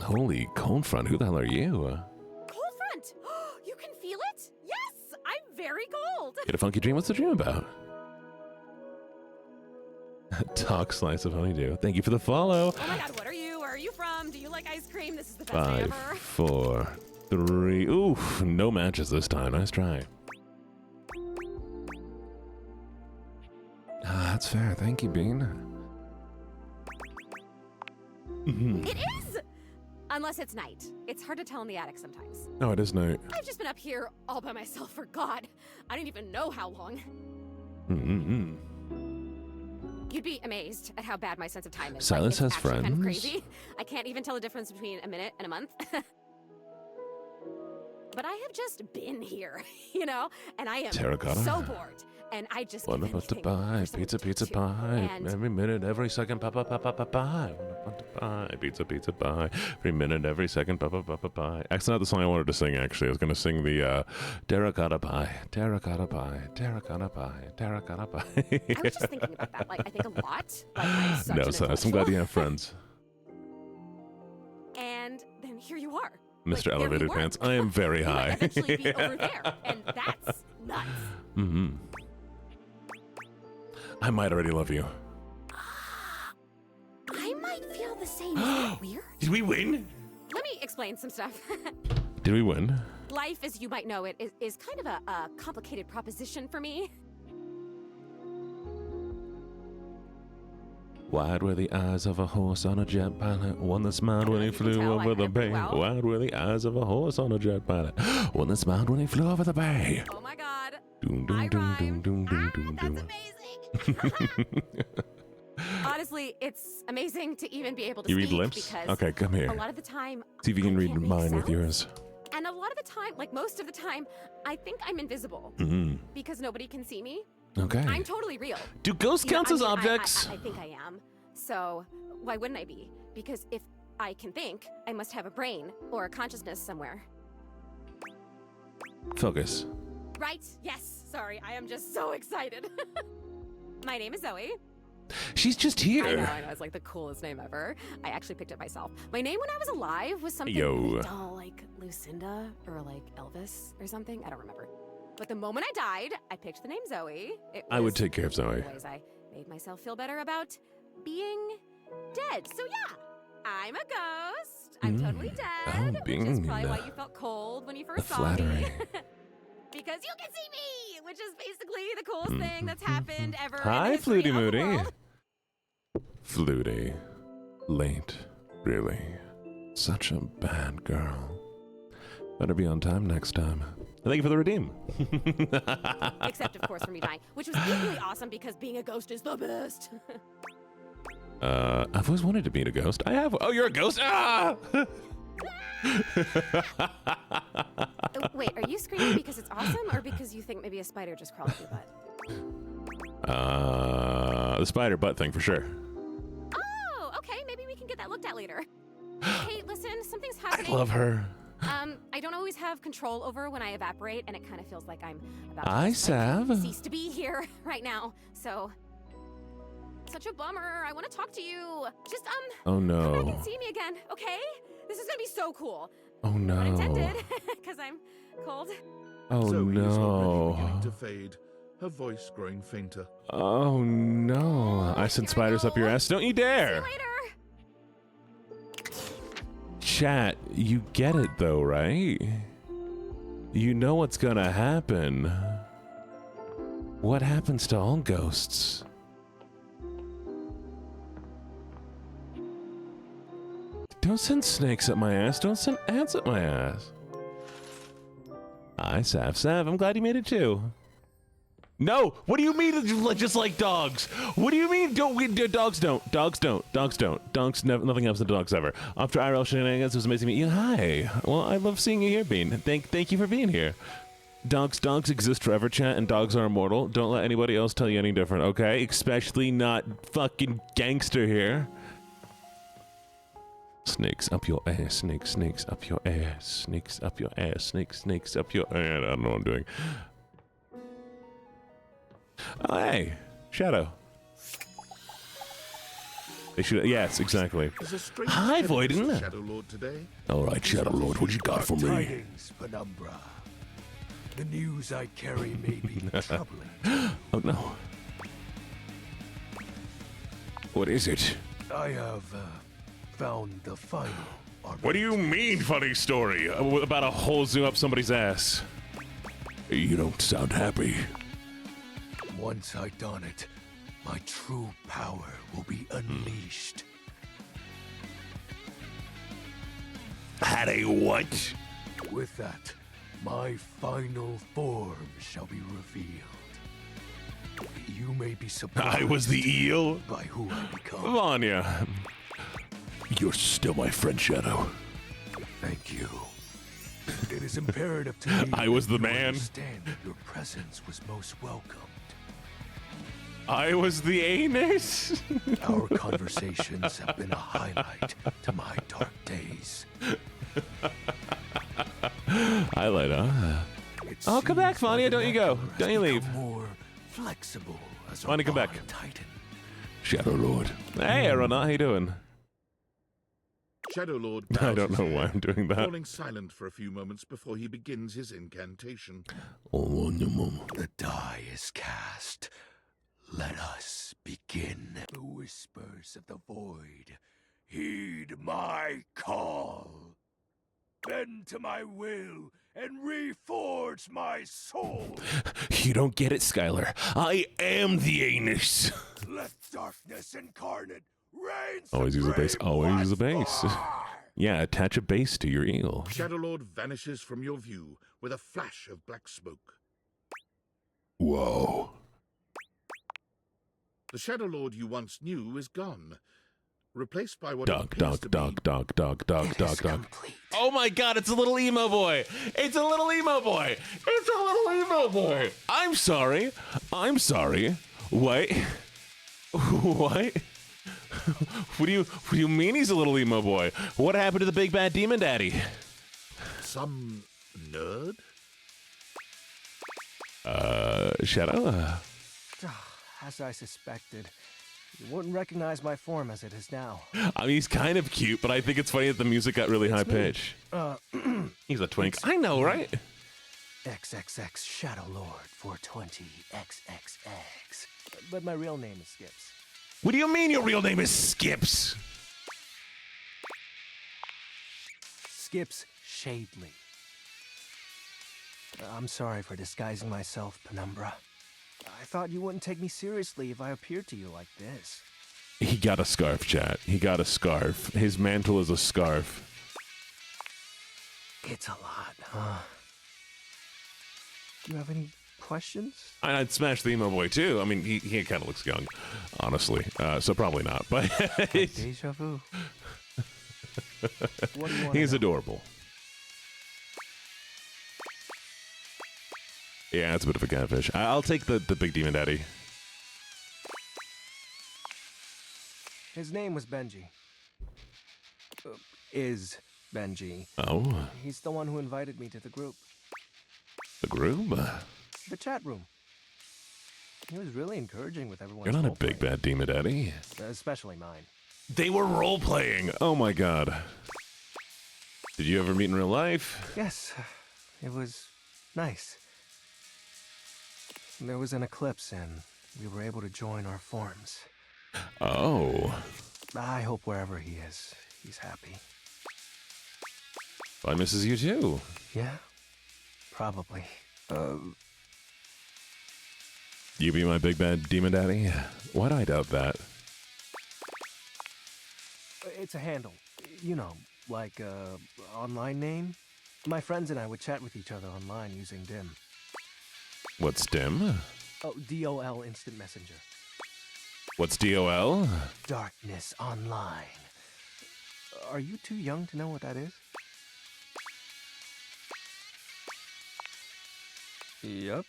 Holy cold front, who the hell are you? Cold front! You can feel it? Yes! I'm very cold! Get a funky dream? What's the dream about? Talk slice of honeydew. Thank you for the follow. Oh my god, what are you? Where are you from? Do you like ice cream? This is the best day 5, ever. 4, 3. Oof, no matches this time. Nice try. Ah, that's fair. Thank you, Bean. It is! Unless it's night. It's hard to tell in the attic sometimes. No, it is night. I've just been up here all by myself for God. I don't even know how long. You'd be amazed at how bad my sense of time is. Silence it's has actually kind of friends? crazy. I can't even tell the difference between a minute and a month. But I have just been here, you know? And I am Terracotta. so bored. And I just What give about to anything buy? for Pizza, something pizza, to do. pie. And Every minute, every second, pie. What about to buy? Pizza, pizza, pie. Every minute, every second, pie. That's not the song I wanted to sing, actually. I was going to sing the terracotta pie, terracotta pie, terracotta pie, terracotta pie. I was just thinking about that. Like, I think a lot. Like, I'm such No, an Silas, I'm glad you have friends. And then here you are. Mr. Like, there we Elevated were. Pants, I am very You high. might eventually be over there, and that's nuts. I might already love you. I might feel the same. Is that weird? Did we win? Let me explain some stuff. Did we win? Life, as you might know it, is kind of a complicated proposition for me. Wide were the eyes of a horse on a jet pilot, one that smiled when he You can flew tell I over the remember bay. well. Wide were the eyes of a horse on a jet pilot, one that smiled when he flew over the bay. Oh my god. Doom, I doom, doom, rhymed. doom, doom, doom, That's doom. amazing. Honestly, it's amazing to even be able to You speak read lips? because Okay, come here. a lot of the time See if you can I read can't make mine with sounds. yours. And a lot of the time, like most of the time, I think I'm invisible because nobody can see me. Okay. I'm totally real. Do ghosts count as objects? I think I am. So why wouldn't I be? Because if I can think, I must have a brain or a consciousness somewhere. Focus. Right? Yes. Sorry, I am just so excited. My name is Zoe. She's just here. I know, it's like the coolest name ever. I actually picked it myself. My name when I was alive was something Yo. really dull, like Lucinda or like Elvis or something. I don't remember. But the moment I died, I picked the name Zoe. I would take care of one Zoe. the ways I made myself feel better about being dead. So yeah, I'm a ghost. I'm totally dead. Which is probably why you felt cold when you first saw me. flattery. Because you can see me, which is basically the coolest thing that's happened ever in Hi, the history Flutie of the Moody. world. Flutie. Late. Really. Such a bad girl. Better be on time next time. Thank you for the redeem. Except, of course, for me dying, which was equally awesome because being a ghost is the best. I've always wanted to be a ghost. I have. Oh, you're a ghost? Ah! Wait, are you screaming because it's awesome or because you think maybe a spider just crawled up your butt? The spider butt thing for sure. Oh, okay. Maybe we can get that looked at later. Hey, listen, something's happening. I love her. I don't always have control over when I evaporate, and it kind of feels like I'm about I to like, Sav. cease to be here right now. So, such a bummer. I want to talk to you. Just Oh come back no. and see me again, okay? This is gonna be so cool. Oh Pun no. intended, because I'm cold. Oh Zoe is already beginning no. to fade, her voice growing fainter. Oh no. I sent Here I spiders up your go. ass. Don't you See dare. you later. Chat, you get it though, right? You know what's gonna happen. What happens to all ghosts? Don't send snakes at my ass. Don't send ants at my ass. Hi, Sav. Sav, I'm glad you made it too. No. What do you mean just like dogs? What do you mean dogs don't? Dogs don't. Dogs never, nothing happens to dogs ever. After IRL shenanigans, it was amazing to meet you. Hi. Well, I love seeing you here, Bean. Thank you for being here. Dogs exist forever, chat, and dogs are immortal. Don't let anybody else tell you any different, okay? Especially not fucking gangster here. Snakes up your ass, snakes up your ass, snakes up your ass, snakes up your ass. I don't know what I'm doing. Oh, hey, Shadow. They should, yes, exactly. Hi, Voiden. Shadow Lord today. All right, Shadow Lord, what you got for me? Tidings, Penumbra. The news I carry may be troubling. Oh no. What is it? I have found the final arbiter. What do you mean, funny story? About a hole zoom up somebody's ass. You don't sound happy. Once I don it, my true power will be unleashed. Had a what? With that, my final form shall be revealed. You may be surprised. I was the eel? By who I become. Vanya. You're still my friend, Shadow. Thank you. It is imperative to me I was the you man. Understand that your presence was most welcomed. I was the anus. Our conversations have been a highlight to my dark days. Highlight, huh? Oh, come back, Vanya. Don't you go. Don't you leave. More flexible as Vanya, come back. Titan. Shadow Lord. Hey, Arona, how you doing? Shadow Lord I don't know why I'm doing that. falling silent for a few moments before he begins his incantation. The die is cast. Let us begin. The whispers of the void. Heed my call. Bend to my will and reforge my soul. You don't get it, Skylar. I am the anus. Let darkness incarnate reign. Always use a base. supreme Always use a once base. more. Yeah, attach a base to your eel. Shadow Lord vanishes from your view with a flash of black smoke. Whoa. The Shadow Lord you once knew is gone, replaced by what Dog. appears to be Oh my god, it's a little emo boy. It's a little emo boy. It's a little emo boy. I'm sorry. What? What? What do you mean he's a little emo boy? What happened to the big bad demon daddy? some nerd. Shadow? As I suspected. You wouldn't recognize my form as it is now. I mean, he's kind of cute, but I think it's funny that the music got really high pitch. He's a twink. I know, right? XXX Shadow Lord 420 XXX. But my real name is Skips. What do you mean your real name is Skips? Skips Shadley. I'm sorry for disguising myself, Penumbra. I thought you wouldn't take me seriously if I appeared to you like this. He got a scarf, chat. He got a scarf. His mantle is a scarf. It's a lot, huh? Do you have any questions? I'd smash the emo boy, too. I mean, he kind of looks young, honestly. So probably not, but... Deja vu. What do you want? He's adorable. Yeah, it's a bit of a catfish. I'll take the big demon daddy. His name was Benji. Is Benji. Oh, He's the one who invited me to the group. the groom? The chat room. He was really encouraging with everyone. You're not a big bad demon daddy. Especially mine. They were role-playing. Oh, my God. Did you ever meet in real life? Yes, it was nice. There was an eclipse and we were able to join our forms. Oh. I hope wherever he is, he's happy. I misses you, too. Yeah? Probably. You be my big bad demon daddy? Why'd I doubt that? It's a handle. You know, like online name. My friends and I would chat with each other online using Dim. What's dim? Oh, DOL Instant Messenger. What's DOL? Darkness Online. Are you too young to know what that is? Yep.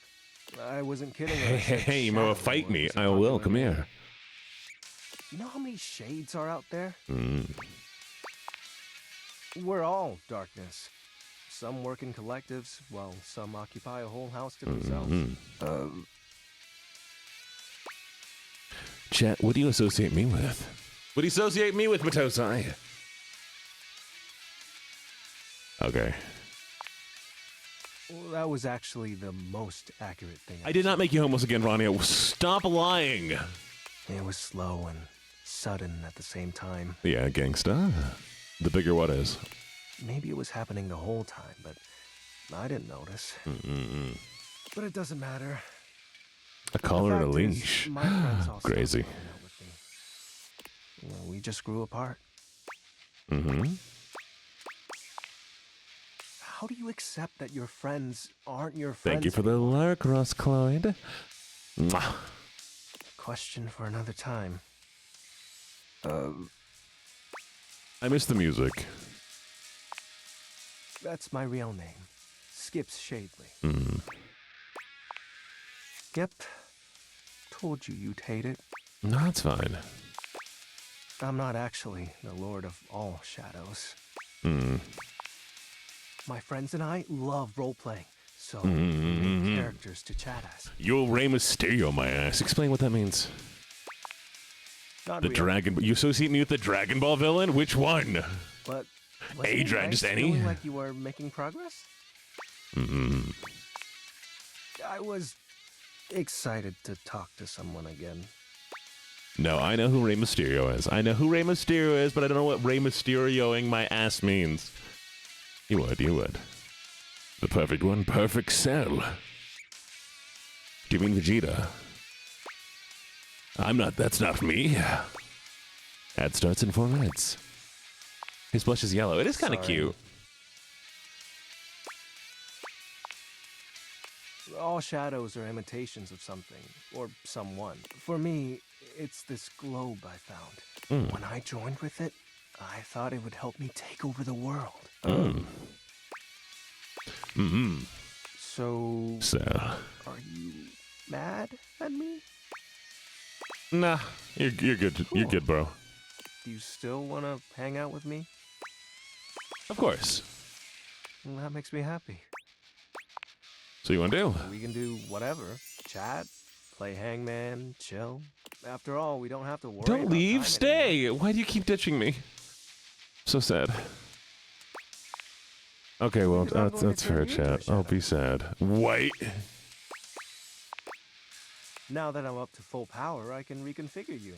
I wasn't kidding. Hey, you wanna fight me? I will. Come here. You know how many shades are out there? Mm. We're all darkness. Some work in collectives, while some occupy a whole house to themselves. Chat, what do you associate me with? What do you associate me with, Matosai? Okay. Well, that was actually the most accurate thing. I did not make you homeless again, Ronnie. Stop lying. It was slow and sudden at the same time. Yeah, gangsta. The bigger what is. Maybe it was happening the whole time, but I didn't notice. But it doesn't matter. A collar and a The fact is, leash. my friends all Crazy. stopped hanging out with me. Well, we just grew apart. How do you accept that your friends aren't your friends? Thank you for the lark, Ross Cloyd. Mwah. Question for another time. I miss the music. That's my real name. Skips Shadley. Yep. Told you you'd hate it. No, that's fine. I'm not actually the Lord of all shadows. My friends and I love role-playing, so we make characters to chat as. You'll Rey Mysterio, my ass. Explain what that means. Not The real, Dragon... You associate me with the Dragon Ball villain? Which one? but Adrian, just any? Feeling like you were making progress? I was excited to talk to someone again. No, I know who Rey Mysterio is. I know who Rey Mysterio is, but I don't know what Rey Mysterioing my ass means. You would. The perfect one, perfect cell. Do you mean Vegeta? That's not me. Ad starts in 4 minutes. His blush is yellow. It is kind of cute. All shadows are imitations of something, or someone. For me, it's this globe I found. When I joined with it, I thought it would help me take over the world. So, are you mad at me? Nah, you're good. Cool. You're good, bro. Do you still want to hang out with me? Of course. Well, that makes me happy. So you want to do? We can do whatever. Chat, play hangman, chill. After all, we don't have to worry Don't about leave. time Stay. anymore. Why do you keep ditching me? So sad. Okay, well, Because I'm going that's to fair, turn you into a chat. I'll be sad. Wait. Now that I'm up to full power, I can reconfigure you.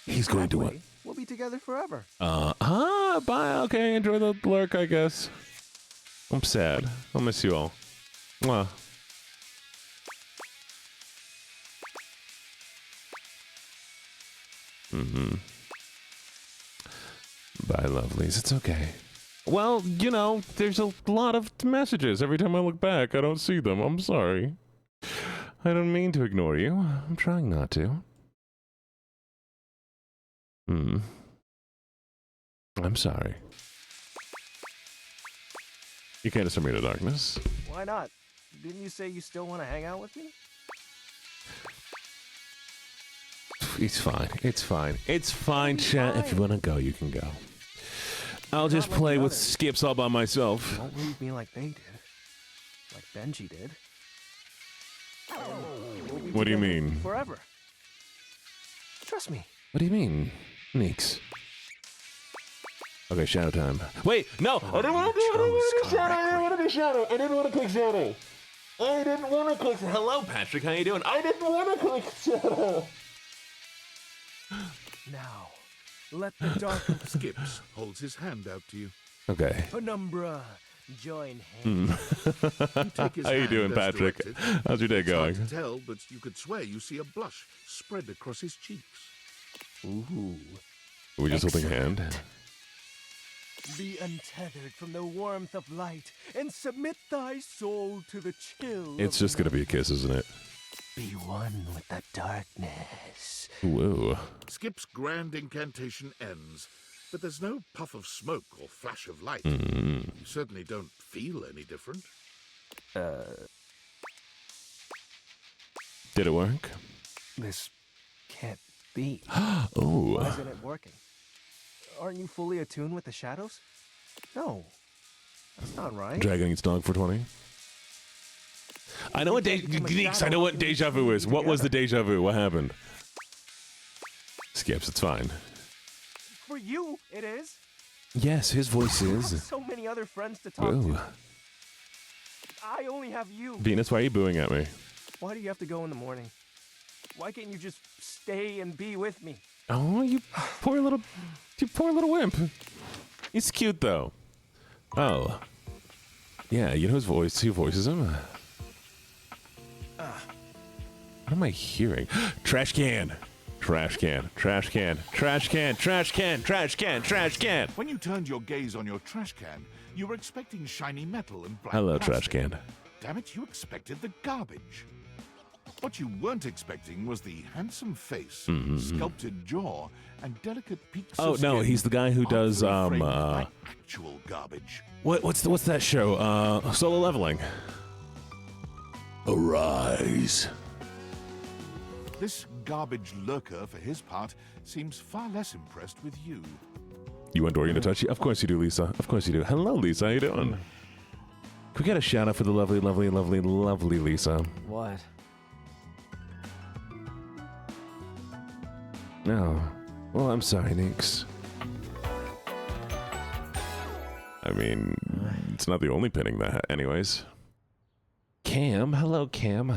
He's going That to way, we'll be together forever. Bye. Okay, enjoy the lurk, I guess. I'm sad. I'll miss you all. Mwah. Bye, lovelies. It's okay. Well, you know, there's a lot of messages. Every time I look back, I don't see them. I'm sorry. I don't mean to ignore you. I'm trying not to. I'm sorry. You can't send me to darkness. Why not? Didn't you say you still want to hang out with me? It's fine. It's fine, chat. If you want to go, you can go. I'll just like play the with others. skips all by myself. Don't leave me like they did. Like Benji did. We'll be What do you together mean? Forever. Trust me. What do you mean, Neeks? Okay, shadow time. Wait, no! I didn't want to do shadow! I didn't want to do shadow! I didn't want to click shadow! I didn't want to click... Hello, Patrick, how you doing? I didn't want to click shadow! Now, let the dark Skips holds his hand out to you. Okay. penumbra join hands. You take his How you hand doing, as Patrick? directed. How's your day It's hard going? to tell, but you could swear you see a blush spread across his cheeks. Ooh. Are we just holding a hand? Be untethered from the warmth of light and submit thy soul to the chill. It's of just gonna night. be a kiss, isn't it? Be one with the darkness. Whoa. Skip's grand incantation ends, but there's no puff of smoke or flash of light. Mm. You certainly don't feel any different. Did it work? This can't be. Oh. Why isn't it working? Aren't you fully attuned with the shadows? No. That's not right. Dragon eats dog for 20. I know what Geeks, I know what deja vu is. What was the deja vu? What happened? Skips, it's fine. For you, it is. Yes, his voice I have is. so many other friends to talk Whoa. to. I only have you. Venus, why are you booing at me? Why do you have to go in the morning? Why can't you just stay and be with me? Oh, you poor little wimp. He's cute though. Oh, yeah. You know who voices him? What am I hearing? Trash can. Trash can. Trash can. Trash can. Trash can. Trash can. Trash can. When you turned your gaze on your trash can, you were expecting shiny metal and black Hello, plastic. trash can. Damn it, you expected the garbage. What you weren't expecting was the handsome face, sculpted jaw, and delicate peaks Oh of no, skin he's the guy who does artfully framed by actual garbage. what's that show? Solo Leveling. Arise. This garbage lurker, for his part, seems far less impressed with you. You want Dorian to touch you? Of course you do, Lisa. Of course you do. Hello, Lisa. How you doing? Can we get a shout out for the lovely, lovely, lovely, lovely Lisa? What? No. Well, I'm sorry, Ninx. I mean, it's not the only pinning that, anyways. Cam, hello, Cam.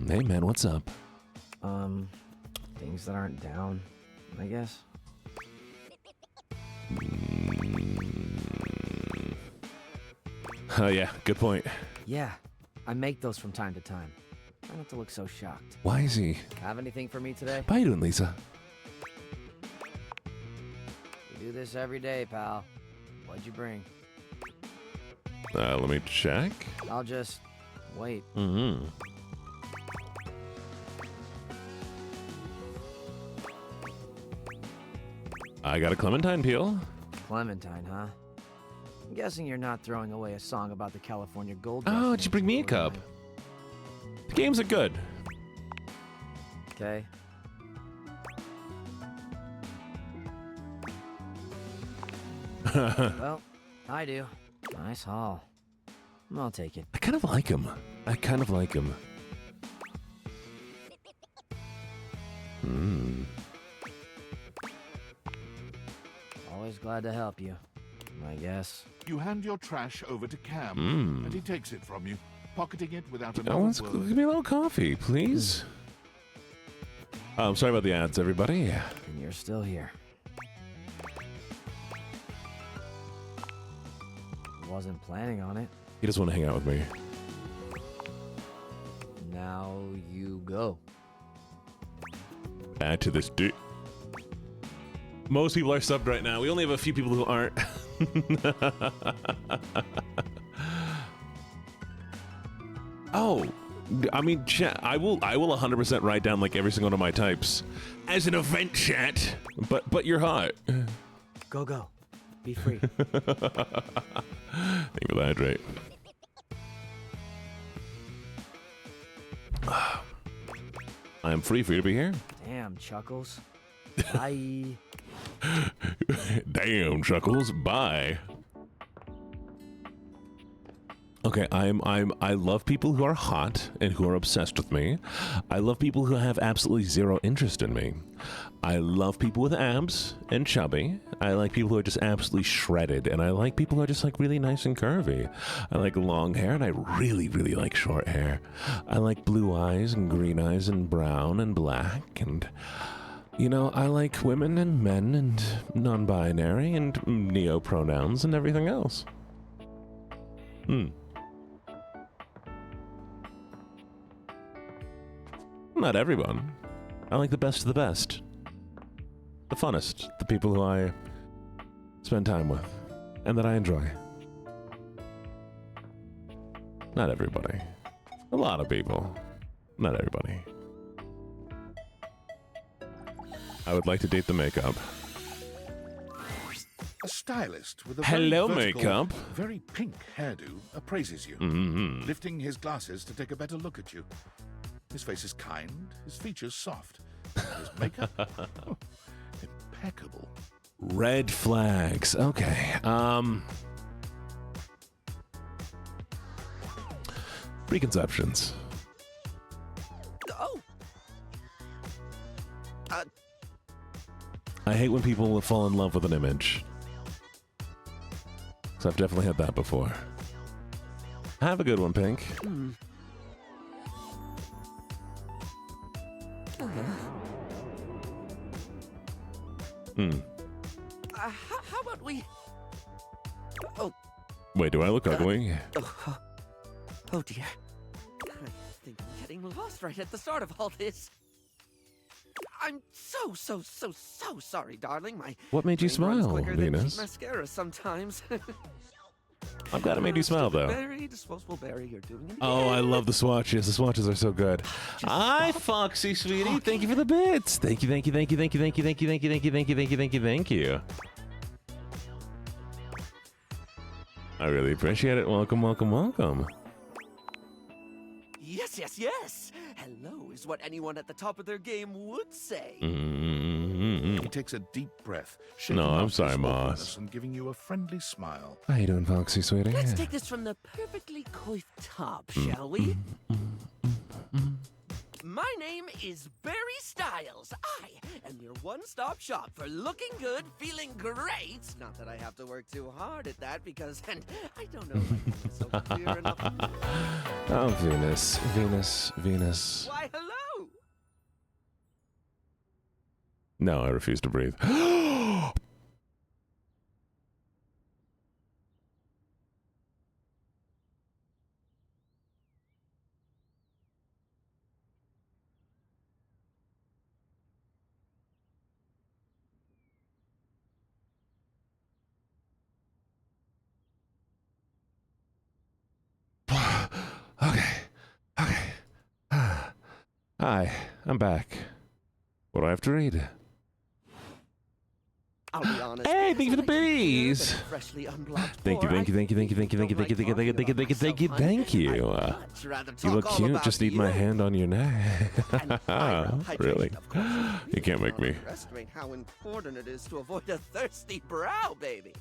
Hey, man, what's up? Things that aren't down, I guess. Oh, yeah, good point. Yeah, I make those from time to time. Try not to look so shocked. Why is he? Have anything for me today? How you doing, Lisa? We do this every day, pal. What'd you bring? Let me check. I'll just wait. Mm-hmm. I got a clementine peel. Clementine, huh? I'm guessing you're not throwing away a song about the California Gold. Oh, did you bring me a cup? The games are good. Okay. Well, I do. Nice haul. I'll take it. I kind of like him. Always glad to help you, I guess. You hand your trash over to Cam, and he takes it from you, pocketing it without another Oh, word. give me a little coffee, please. Oh, I'm sorry about the ads, everybody. And you're still here. Wasn't planning on it. He just want to hang out with me. Now you go. Add to this dude. Most people are subbed right now. We only have a few people who aren't. Oh, I mean, chat. I will 100% write down like every single one of my types as an event chat. But you're hot. Go. Be free. Thank you for the hydrate. I am free for you to be here. Damn, Chuckles. Bye. Damn, Chuckles. Bye. Okay, I love people who are hot and who are obsessed with me. I love people who have absolutely zero interest in me. I love people with abs and chubby. I like people who are just absolutely shredded, and I like people who are just like really nice and curvy. I like long hair, and I really, really like short hair. I like blue eyes and green eyes and brown and black, and you know, I like women and men and non-binary and neo-pronouns and everything else. Not everyone. I like the best of the best. The funnest. The people who I spend time with. And that I enjoy. Not everybody. A lot of people. Not everybody. I would like to date the makeup. A stylist with a Hello, very vertical, makeup. very pink hairdo appraises you, lifting his glasses to take a better look at you. His face is kind, his features soft. His makeup, impeccable. Red flags. Okay. Preconceptions. Oh. I hate when people fall in love with an image. So I've definitely had that before. Have a good one, Pink. How about we... Oh, Wait, do I look ugly? oh dear. I think I'm getting lost right at the start of all this. I'm so sorry, darling. My What made you brain runs smile, quicker than Venus? mascara sometimes. I'm glad it made you smile, though. Very disposable berry, you're doing it Oh, I again. love the swatches. The swatches are so good. Hi, Foxy, sweetie. Thank you for the bits. Thank you, thank you, thank you, thank you, thank you, thank you, thank you, thank you, thank you, thank you, thank you, thank you. I really appreciate it. Welcome, welcome, welcome. Yes. Hello is what anyone at the top of their game would say. He takes a deep breath, shaking No, I'm off sorry, his Moss. awkwardness and giving you a friendly smile. How you doing, Foxy, sweetie? Let's take this from the perfectly coiffed top, shall we? My name is Barry Styles. I am your one-stop shop for looking good, feeling great. Not that I have to work too hard at that because, and I don't know if I'm so clear enough. Oh, Venus, Venus, Venus. Why, hello. No, I refuse to breathe. Okay. Hi, I'm back. What do I have to read? I'll be honest. Hey, thank you for the bees. Freshly unblocked Thank you, thank you, thank you, thank you, thank you, thank you, thank you, thank you, thank you, thank you, thank you, thank you, thank you. You look cute. Just need my hand on your neck. Really? You can't make me. Underestimate how important it is to avoid a thirsty brow, baby.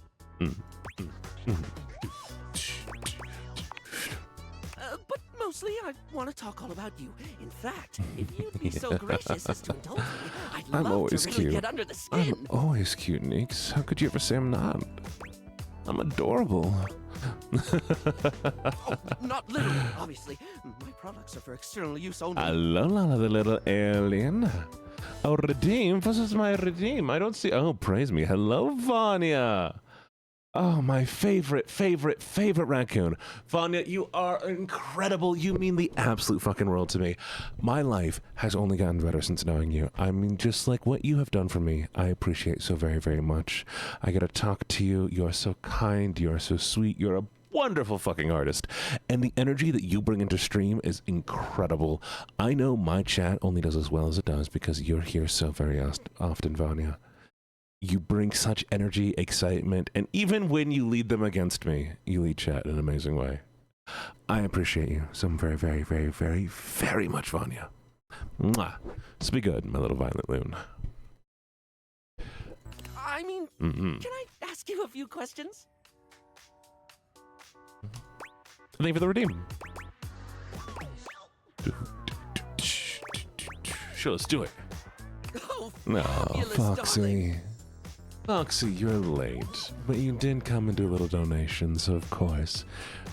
But mostly, I want to talk all about you. In fact, if you'd be so gracious as to indulge me, I'd I'm love always to really cute. get under the skin. I'm always cute, Neeks. How could you ever say I'm not? I'm adorable. Oh, not literally, obviously. My products are for external use only. Hello, Lala, the little alien. Oh, redeem. This is my redeem. I don't see. Oh, praise me. Hello, Vanya. Oh, my favorite raccoon. Vanya, you are incredible. You mean the absolute fucking world to me. My life has only gotten better since knowing you. I mean, just like what you have done for me, I appreciate so very, very much. I get to talk to you. You are so kind. You are so sweet. You're a wonderful fucking artist. And the energy that you bring into stream is incredible. I know my chat only does as well as it does because you're here so very often, Vanya. You bring such energy, excitement, and even when you lead them against me, you lead chat in an amazing way. I appreciate you so very, very, very, very, very much, Vanya. Mwah. So be good, my little violet loon. I mean, can I ask you a few questions? Thank you for the redeem. Sure, let's do it. Oh, No, fabulous, Foxy. darling. Foxy, you're late, but you did come and do a little donation, so of course,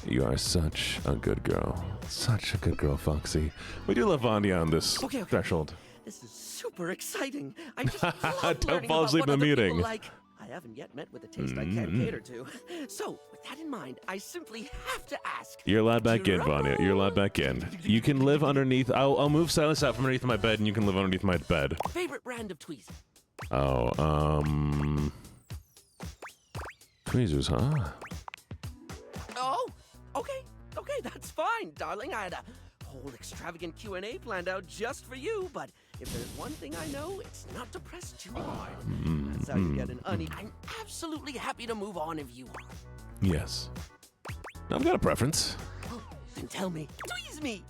you are such a good girl. Such a good girl, Foxy. We do love Vanya on this threshold. This is super exciting. I just love Don't learning fall about asleep what in the other people meeting. like. I haven't yet met with a taste I can't cater to. So, with that in mind, I simply have to ask. You're allowed back in, Vanya. You're allowed back in. You can live underneath. I'll move Silas out from underneath my bed, and you can live underneath my bed. Favorite brand of tweezers? Oh, tweezers, huh? Oh, okay, that's fine. mind, darling. I had a whole extravagant Q&A planned out just for you, but if there's one thing I know, it's not to press too hard. That's how you get an uneasy. I'm absolutely happy to move on if you are. Yes. I've got a preference. Oh, then tell me. Tweeze me!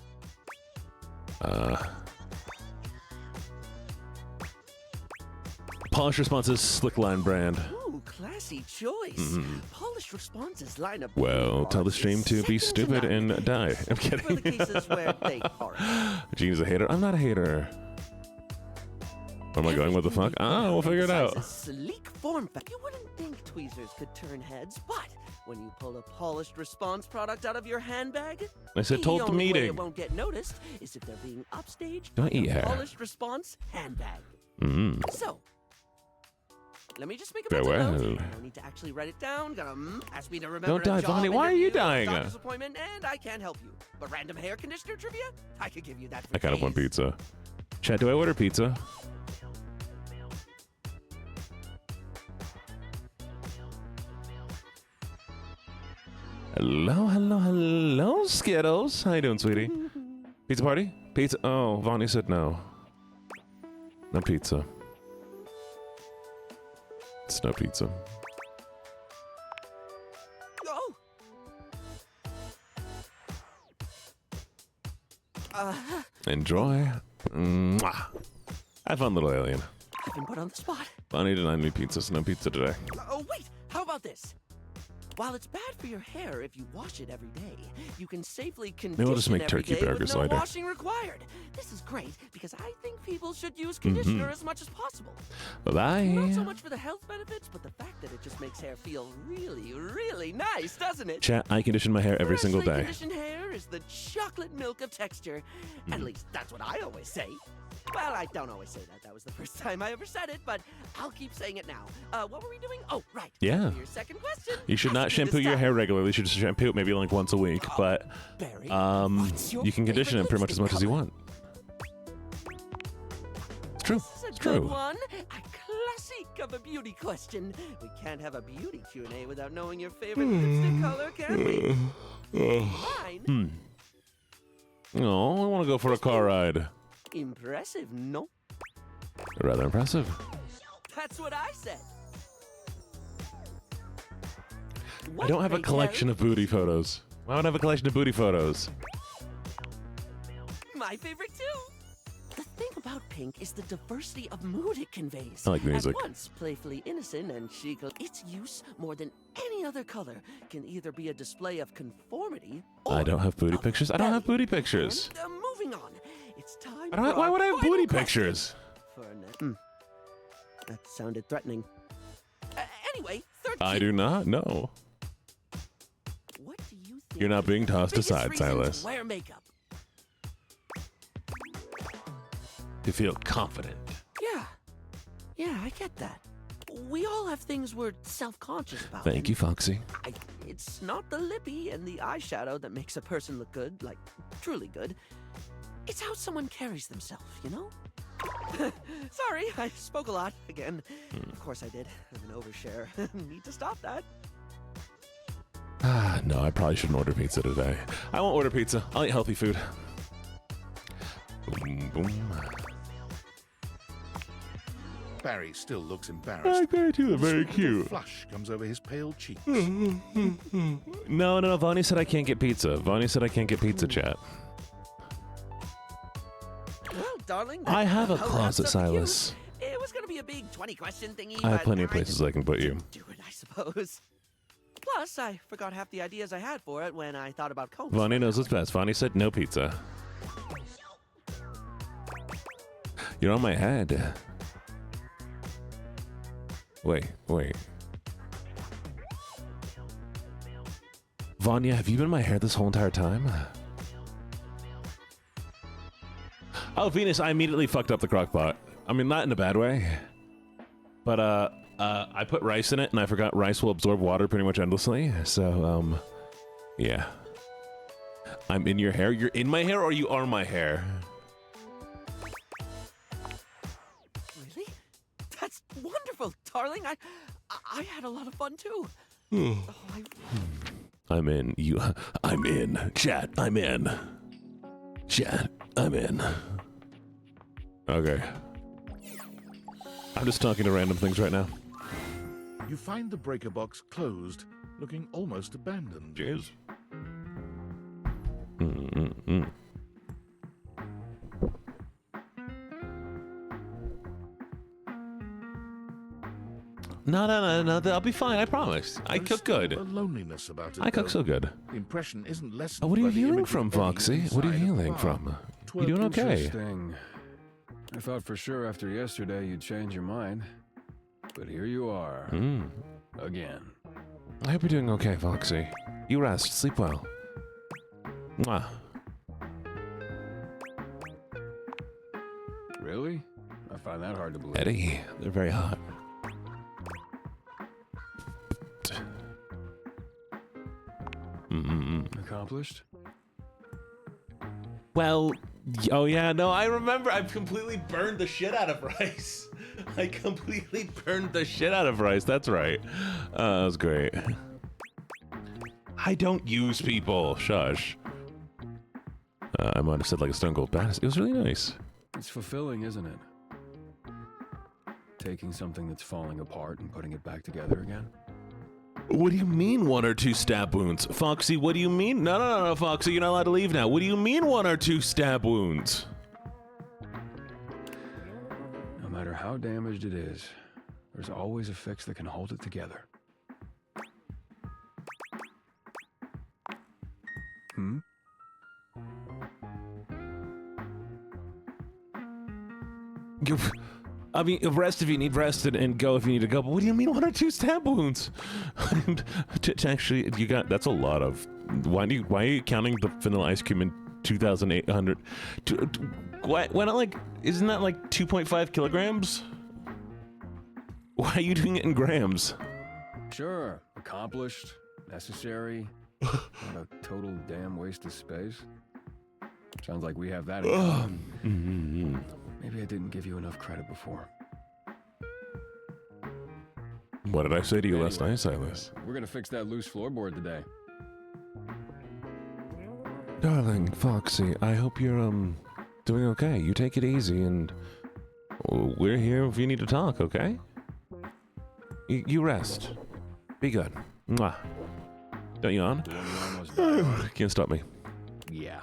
Polish Responses Slick Line brand. Ooh, classy choice. Polished responses line up. Well, tell the stream to be stupid and die. I'm For the kidding. cases where they are. Gene's a hater. I'm not a hater. Where am I going? What the fuck? Ah, we'll figure it out. Sleek form factor. You wouldn't think tweezers could turn heads, but when you pull a polished response product out of your handbag, I said told the only way meeting. it won't get noticed is if they're being upstaged. Don't in eat a hair. Polished response handbag. So, let me just make a Farewell. mental note. No need to actually write it down. Gotta ask me to remember. Don't die, a job Vonnie. Why are you interview, a dying? Doctor's appointment, and I can't help you. But random hair conditioner trivia, I could give you that. For I kind of want days. pizza. Chat, do I order pizza? Hello, Skittles. How you doing, sweetie? Pizza party? Pizza? Oh, Vonnie said no. No pizza. It's no pizza. Oh. Enjoy. Mwah. Have fun, little alien. I've been put on the spot. Vonnie denied me pizza, so no pizza today. Oh, wait! How about this? While it's bad for your hair if you wash it every day, you can safely condition Maybe we'll just make every turkey day burgers with no later. washing required. This is great because I think people should use conditioner as much as possible. Bye-bye. Not so much for the health benefits, but the fact that it just makes hair feel really, really nice, doesn't it? Chat, I condition my hair every single Freshly day. conditioned hair is the chocolate milk of texture. At least that's what I always say. Well, I don't always say that. That was the first time I ever said it, but I'll keep saying it now. What were we doing? Oh, right. Yeah. Your second question. You should not Ask me shampoo this your time. hair regularly. You should just shampoo it maybe like once a week. But Barry, what's your you can condition it favorite pretty much as much as you lipstick want. It's true. This is a It's good true. one. A classic of a beauty question. We can't have a beauty Q&A without knowing your favorite lipstick color, can we? Mine. Oh, I want to go for a car ride. Impressive, no? Rather impressive. That's what I said. I don't have a collection of booty photos. Why would I have a collection of booty photos? My favorite too. The thing about pink is the diversity of mood it conveys. I like the music. At once playfully innocent and chic, its use more than any other color can either be a display of conformity or I don't have booty of pictures. I don't have rebellion. booty pictures. And, moving on. It's time. I don't. for Why our would I have final booty question. pictures? For that sounded threatening. Anyway, third. I key. do not know. What do you think? You're not being is the tossed biggest aside, reason to Silas. wear makeup. To feel confident. Yeah, I get that. We all have things we're self-conscious about. Thank you, Foxy. It's not the lippy and the eyeshadow that makes a person look good, like truly good. It's how someone carries themselves, you know? Sorry, I spoke a lot again. Of course I did. I'm an overshare. Need to stop that. No, I probably shouldn't order pizza today. I won't order pizza. I'll eat healthy food. Boom, boom. Barry still looks embarrassed. Barry too. They're A very sort of cute. flush comes over his pale cheeks. No. Vonnie said I can't get pizza. Vonnie said I can't get pizza, chat. Well, darling. I have a that's closet, up to you. Silas. It was gonna be a big 20-question thingy. I have but plenty of places I can put you. do it, I suppose. Plus, I forgot half the ideas I had for it when I thought about combs. Vonnie knows what's best. Vonnie said no pizza. You're on my head. Wait. Vanya, have you been in my hair this whole entire time? Oh, Venus, I immediately fucked up the crock pot. I mean, not in a bad way. But, I put rice in it, and I forgot rice will absorb water pretty much endlessly. So, yeah. I'm in your hair? You're in my hair, or you are my hair? Really? That's wonderful, darling. I had a lot of fun too. I'm in. I'm in. Chat, I'm in. Chat, I'm in. Okay. I'm just talking to random things right now. You find the breaker box closed, looking almost abandoned. Jeez. No, I'll be fine, I promise. I cook good. A loneliness about it, I cook so good. The impression isn't lessened. What are you by the healing image from, of Eddie Foxy? What are you inside a healing bar. from? You doing okay? Interesting. I thought for sure after yesterday you'd change your mind. But here you are. Again. I hope you're doing okay, Foxy. You rest. Sleep well. Mwah. Really? I find that hard to believe. Eddie, they're very hot. Accomplished? Well, oh yeah, no, I remember I completely burned the shit out of rice. I completely burned the shit out of rice, that's right. That was great. I don't use people, shush. I might have said like a Stone Cold Badass. It was really nice. It's fulfilling, isn't it? Taking something that's falling apart and putting it back together again. What do you mean 1 or 2 stab wounds? Foxy, what do you mean? No, Foxy, you're not allowed to leave now. What do you mean 1 or 2 stab wounds? No matter how damaged it is, there's always a fix that can hold it together. I mean, rest if you need rest and go if you need to go. But what do you mean 1 or 2 stab wounds? Actually, you got that's a lot of. Why are you counting the vanilla ice cream in 2,800? Why not like? Isn't that like 2.5 kilograms? Why are you doing it in grams? Sure, accomplished, necessary, not a total damn waste of space. Sounds like we have that in common. Maybe I didn't give you enough credit before. What did I say to you last night, Silas? We're gonna fix that loose floorboard today. Darling, Foxy, I hope you're doing okay. You take it easy, and we're here if you need to talk, okay? You rest. Be good. Mwah. Don't yawn. Can't stop me. Yeah.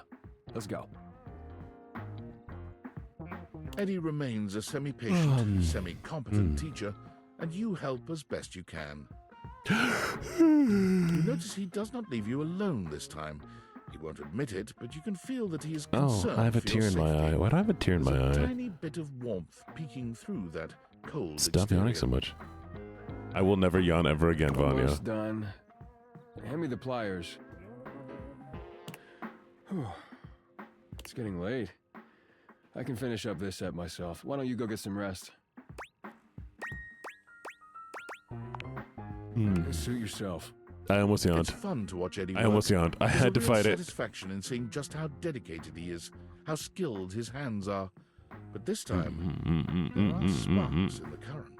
Let's go. Eddie remains a semi-patient, semi-competent teacher, and you help as best you can. You notice he does not leave you alone this time. He won't admit it, but you can feel that he is concerned. Oh, I have a for your tear in my safety. eye. Why do I have a tear in my There's a eye? tiny bit of warmth peeking through that cold Stop yawning so much. I will never yawn ever again, Vanya. Almost done. Hand me the pliers. Whew. It's getting late. I can finish up this set myself. Why don't you go get some rest? Suit yourself. I almost yawned. It's fun to watch Eddie I almost work. yawned. I There's had to a real fight it. satisfaction in seeing just how dedicated he is, how skilled his hands are. But this time, there are sparks in the current.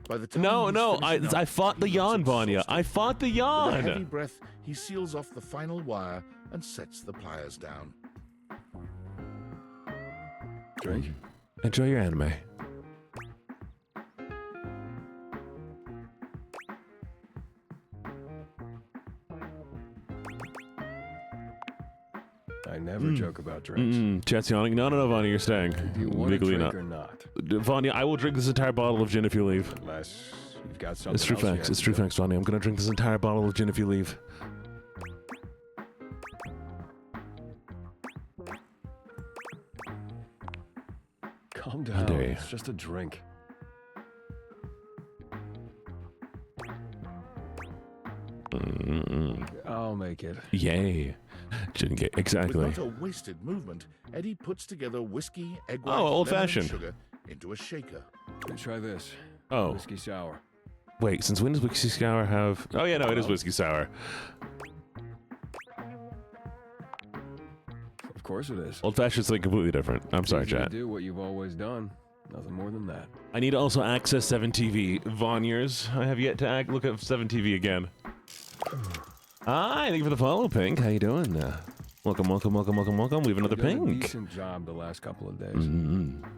By the time No, he's finishing I up, fought the he yawn, looks Vanya. exhausted. I fought the With a heavy yawn. breath, he seals off the final wire and sets the pliers down. Drink? Enjoy your anime. I never joke about drinks. Chat's yawning. No, Vanya, you're staying. Do you want Legally a drink not. or not? Vanya, I will drink this entire bottle of gin if you leave. Unless you've got something It's true else you facts. have It's to true do. facts, Vanya. I'm gonna drink this entire bottle of gin if you leave. Calm How down. dare you. It's just a drink. I'll make it. Yay. Gin gate. Exactly. With not a wasted movement, Eddie puts together whiskey, egg white, Oh, lemon, old-fashioned. and sugar into a shaker. Try this. Oh. Whiskey sour. Wait, since when does Whiskey Sour have... Oh, yeah, no, it is Whiskey Sour. Of course it is. Old-fashioned's something completely different. I'm sorry, Easy to chat. do what you've always done. Nothing more than that. I need to also access 7TV. Vonyers. I have yet to look at 7TV again. Hi, thank you for the follow, Pink. How you doing? Welcome. We have another You've done a Pink. decent job the last couple of days.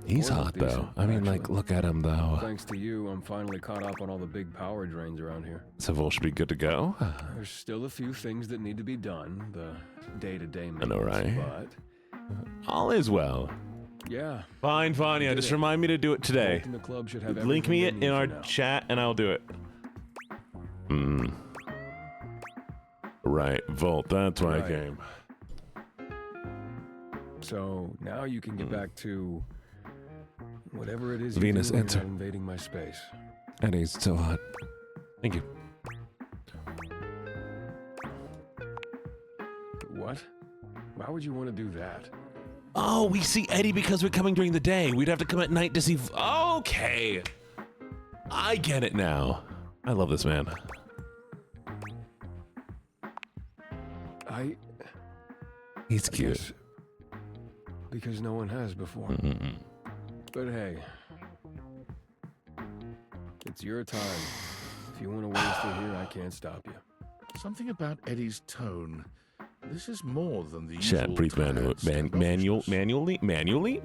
He's More than hot, though. decent, I mean, actually. like, look at him, though. Thanks to you, I'm finally caught up on all the big power drains around here. So Vol should be good to go. There's still a few things that need to be done, the day-to-day I know, maintenance, right? but All is well. yeah. Fine. Yeah, just remind me to do it today. Vault and the club should have Link me everything it they in need our for now. chat, and I'll do it. Right, Volt. That's why I Right. came. So now you can get back to whatever it is you Venus, do when enter. you're not invading my space. Eddie's so hot. Thank you. What? Why would you want to do that? Oh, we see Eddie because we're coming during the day. We'd have to come at night to see. Okay. I get it now. I love this man. He's cute. Guess because no one has before. But hey, it's your time. If you want to waste it here, I can't stop you. Something about Eddie's tone. This is more than the usual. Chat, breathe manually. Manually.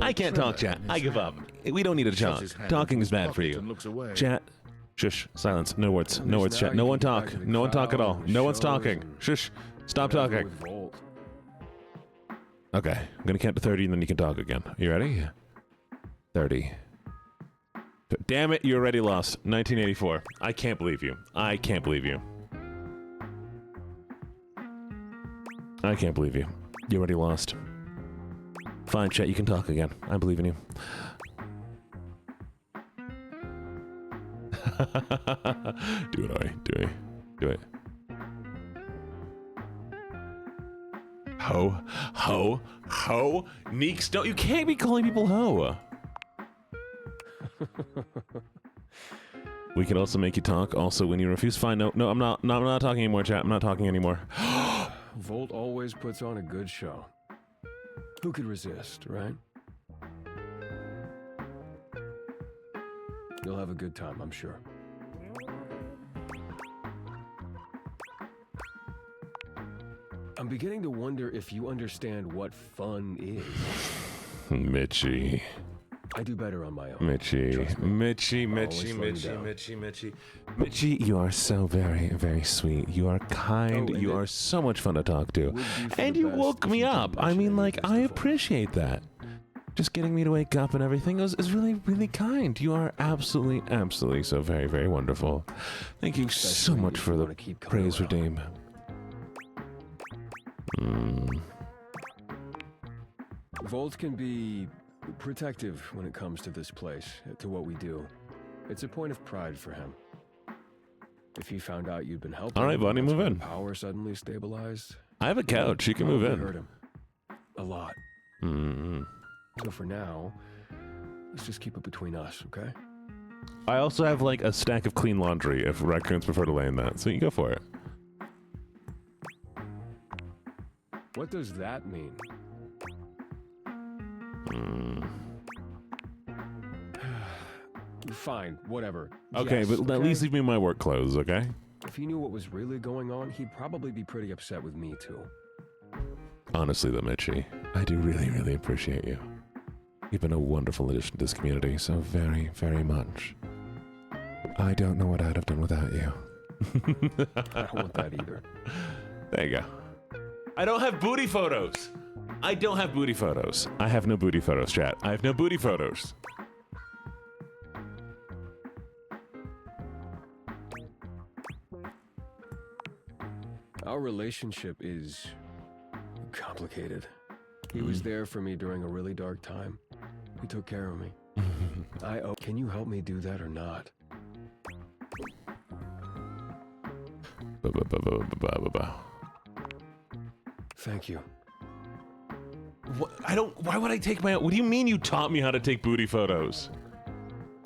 I can't talk, chat. I give up. We don't need to talk. Talking is bad for you. Chat. Shush. Silence. No words. No words, chat. No one talk. No one talk at all. No one's talking. Shush. Stop talking. Okay. I'm going to count to 30 and then you can talk again. You ready? 30. Damn it, you already lost. 1984. I can't believe you. I can't believe you. I can't believe you. You already lost. Fine, chat, you can talk again. I believe in you. Do it, Ari. Do it. Ho. Neeks, you can't be calling people ho. We can also make you talk. Also, when you refuse, fine. No, I'm not talking anymore, chat. I'm not talking anymore. Volt always puts on a good show. Who could resist, right? You'll have a good time, I'm sure. I'm beginning to wonder if you understand what fun is. Mitchie. I do better on my own. Mitchie, you are so very, very sweet. You are kind. You are so much fun to talk to. And you woke me up. I mean, like, I appreciate that. Just getting me to wake up and everything is really, really kind. You are absolutely so very, very wonderful. Thank you so much for the praise, Redeem. Volt can be protective when it comes to this place, to what we do. It's a point of pride for him. If he found out you'd been helping, all right, Bonnie, move in. Power suddenly stabilized. I have a couch. You can move in. Hurt him a lot. So for now, let's just keep it between us, okay? I also have like a stack of clean laundry if raccoons prefer to lay in that, so you can go for it. What does that mean? Fine, whatever. Okay, Yes, but at least leave me my work clothes, okay? If he knew what was really going on, he'd probably be pretty upset with me too. Honestly though, Mitchie, I do really, really appreciate you. You've been a wonderful addition to this community, so very, very much. I don't know what I'd have done without you. I don't want that either. There you go. I don't have booty photos. I don't have booty photos. I have no booty photos, chat. I have no booty photos. Our relationship is complicated. He was there for me during a really dark time. He took care of me. Can you help me do that or not? Thank you. What? Why would I take my... What do you mean you taught me how to take booty photos?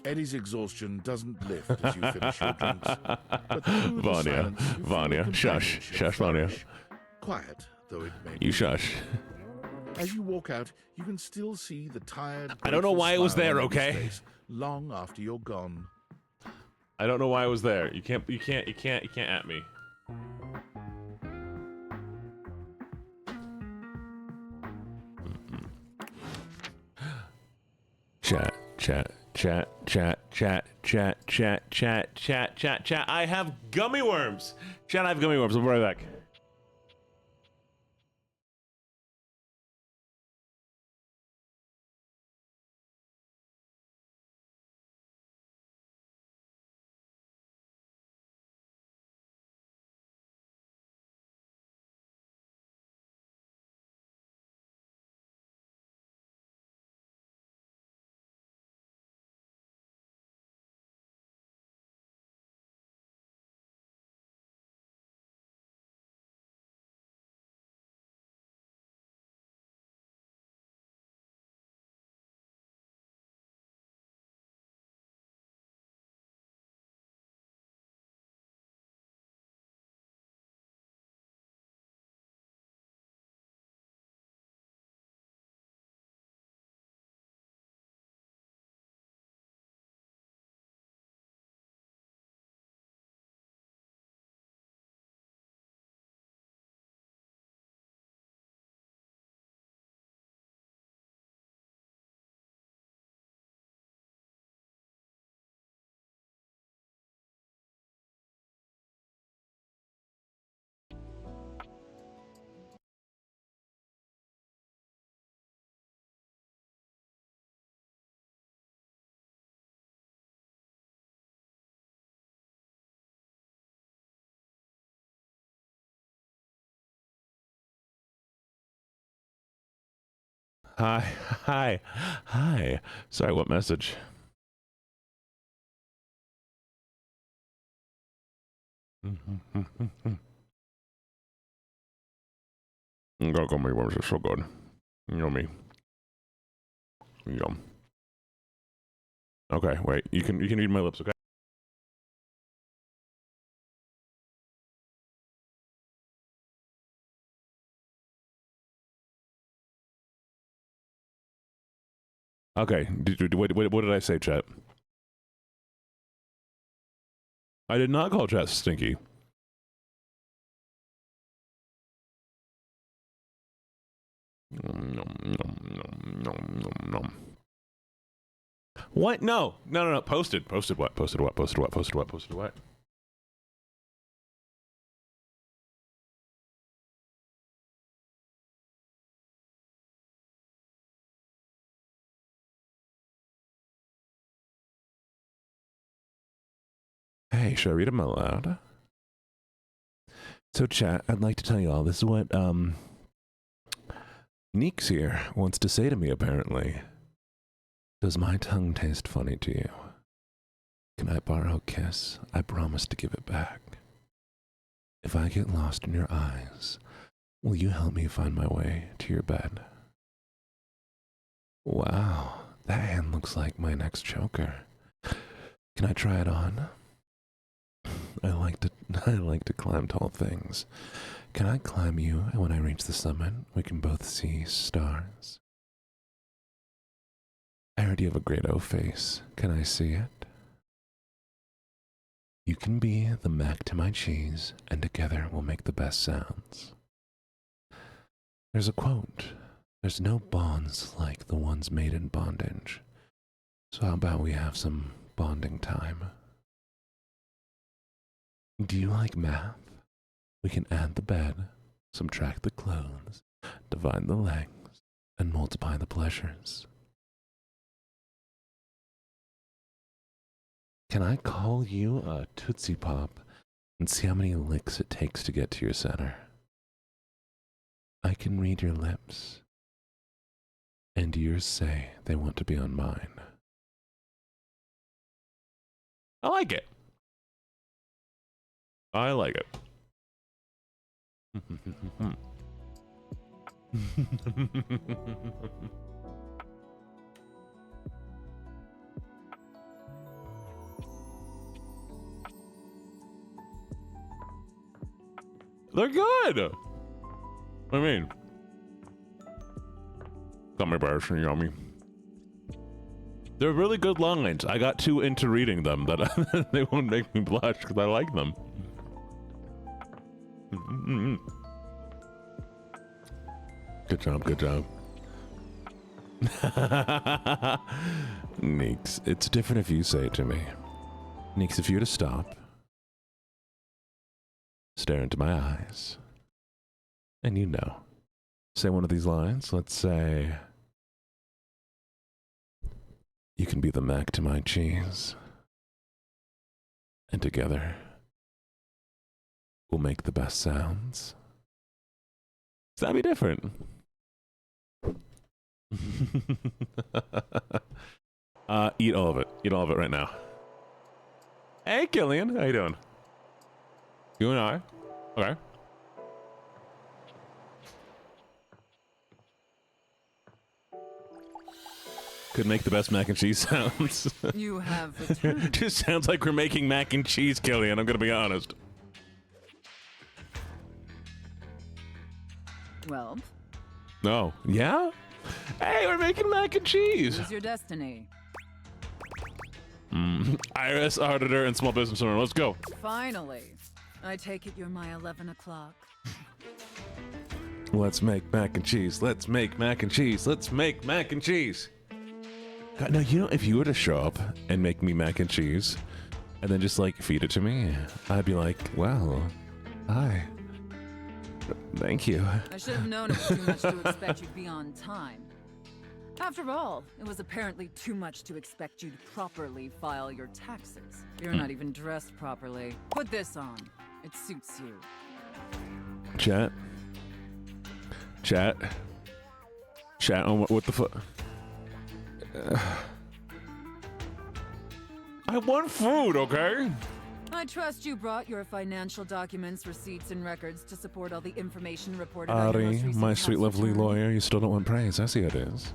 Eddie's exhaustion doesn't lift as you finish your drinks. But through the silence, you feel Vanya, the shush, companionship shush, Vanya. flourish. Quiet, though it may be. You shush. As you walk out, you can still see the tired. I don't know why it was smile there, on Eddie's okay? face long after you're gone. I don't know why I was there. You can't at me. Chat. I have gummy worms. Chat, I have gummy worms. I'll be right back. Hi. Sorry, what message? Gummy worms are so good. Yummy. Yum. Okay, wait. You can read my lips, okay? Okay. What did I say, chat? I did not call chat stinky. What? No. Posted what? Posted what? Hey, should I read them out loud? So, chat, I'd like to tell you all, this is what, Neeks here wants to say to me, apparently. Does my tongue taste funny to you? Can I borrow a kiss? I promise to give it back. If I get lost in your eyes, will you help me find my way to your bed? Wow, that hand looks like my next choker. Can I try it on? I like to climb tall things. Can I climb you, and when I reach the summit, we can both see stars? I heard you have a great O face. Can I see it? You can be the mac to my cheese, and together we'll make the best sounds. There's a quote. There's no bonds like the ones made in bondage. So how about we have some bonding time? Do you like math? We can add the bed, subtract the clothes, divide the legs, and multiply the pleasures. Can I call you a Tootsie Pop and see how many licks it takes to get to your center? I can read your lips, and yours say they want to be on mine. I like it. I like it. They're good. I mean, gummy bears are yummy. They're really good lines. I got too into reading them that they won't make me blush because I like them. Good job. Neeks, it's different if you say it to me. Neeks, if you were to stop, stare into my eyes, and you know, say one of these lines. Let's say, you can be the mac to my cheese, and together, we'll make the best sounds. Does that be different? Eat all of it. Eat all of it right now. Hey, Killian. How you doing? You and I. Okay. Could make the best mac and cheese sounds. You have returned. Just sounds like we're making mac and cheese, Killian. I'm gonna be honest. Well, No. Yeah? Hey, we're making mac and cheese. choose your destiny. IRS auditor and small business owner. Let's go. Finally. I take it you're my 11 o'clock. Let's make mac and cheese. Let's make mac and cheese. Let's make mac and cheese. God, now, you know, if you were to show up and make me mac and cheese and then just, like, feed it to me, I'd be like, well, hi. Thank you. I should have known it was too much to expect you'd be on time. After all, it was apparently too much to expect you to properly file your taxes. You're not even dressed properly. Put this on. It suits you. Chat. Oh, what the fuck? I want food, okay? I trust you brought your financial documents, receipts, and records to support all the information reported on your most Ari, recent my tax sweet, lovely return. lawyer, you still don't want praise. I see how it is.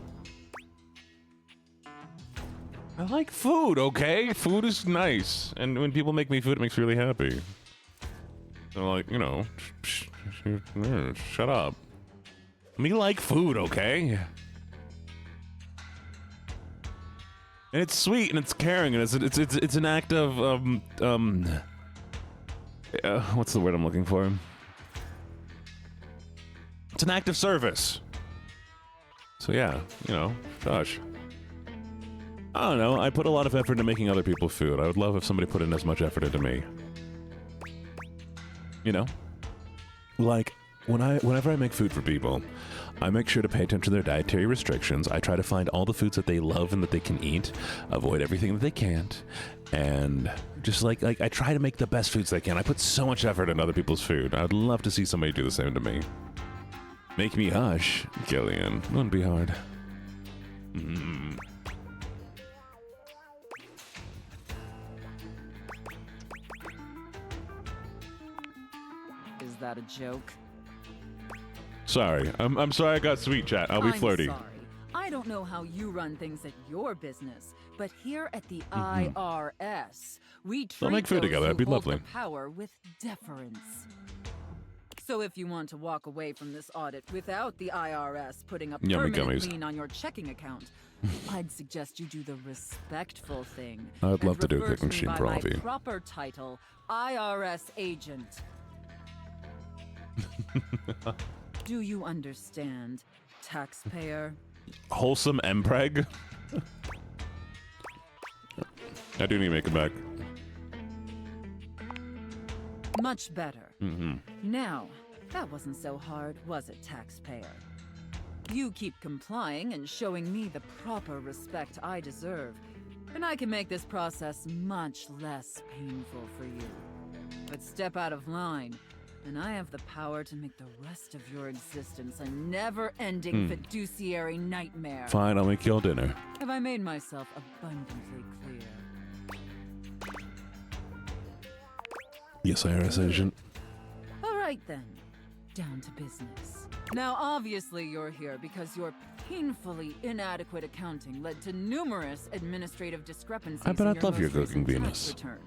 I like food, okay? Food is nice. And when people make me food, it makes me really happy. They're like, you know, shut up. Me like food, okay? And it's sweet and it's caring and it's an act of what's the word I'm looking for? It's an act of service. So yeah, you know, gosh. I don't know. I put a lot of effort into making other people food. I would love if somebody put in as much effort into me. You know? Like, whenever I make food for people, I make sure to pay attention to their dietary restrictions. I try to find all the foods that they love and that they can eat, avoid everything that they can't, and just like I try to make the best foods they can. I put so much effort into other people's food. I'd love to see somebody do the same to me. Make me hush, Gillian. Wouldn't be hard. Is that a joke? Sorry. I'm sorry I got sweet, chat. I'll be flirty. I'm sorry. I don't know how you run things at your business, but here at the IRS, we treat We'll make food those together. who That'd be hold lovely. the power with deference. So if you want to walk away from this audit without the IRS putting a Yummy permanent gummies. lien on your checking account, I'd suggest you do the respectful thing. I'd love to do a refer cooking me machine by for all my of you. proper title, IRS agent. Do you understand, taxpayer? Wholesome MPreg? I do need to make it back. Much better. Now, that wasn't so hard, was it, taxpayer? You keep complying and showing me the proper respect I deserve, and I can make this process much less painful for you. But step out of line, and I have the power to make the rest of your existence a never-ending fiduciary nightmare. Fine, I'll make you all dinner. Have I made myself abundantly clear? Yes, IRS agent. All right then, down to business. Now, obviously you're here because your painfully inadequate accounting led to numerous administrative discrepancies I bet in I'd your love your most recent cooking, tax Venus. return.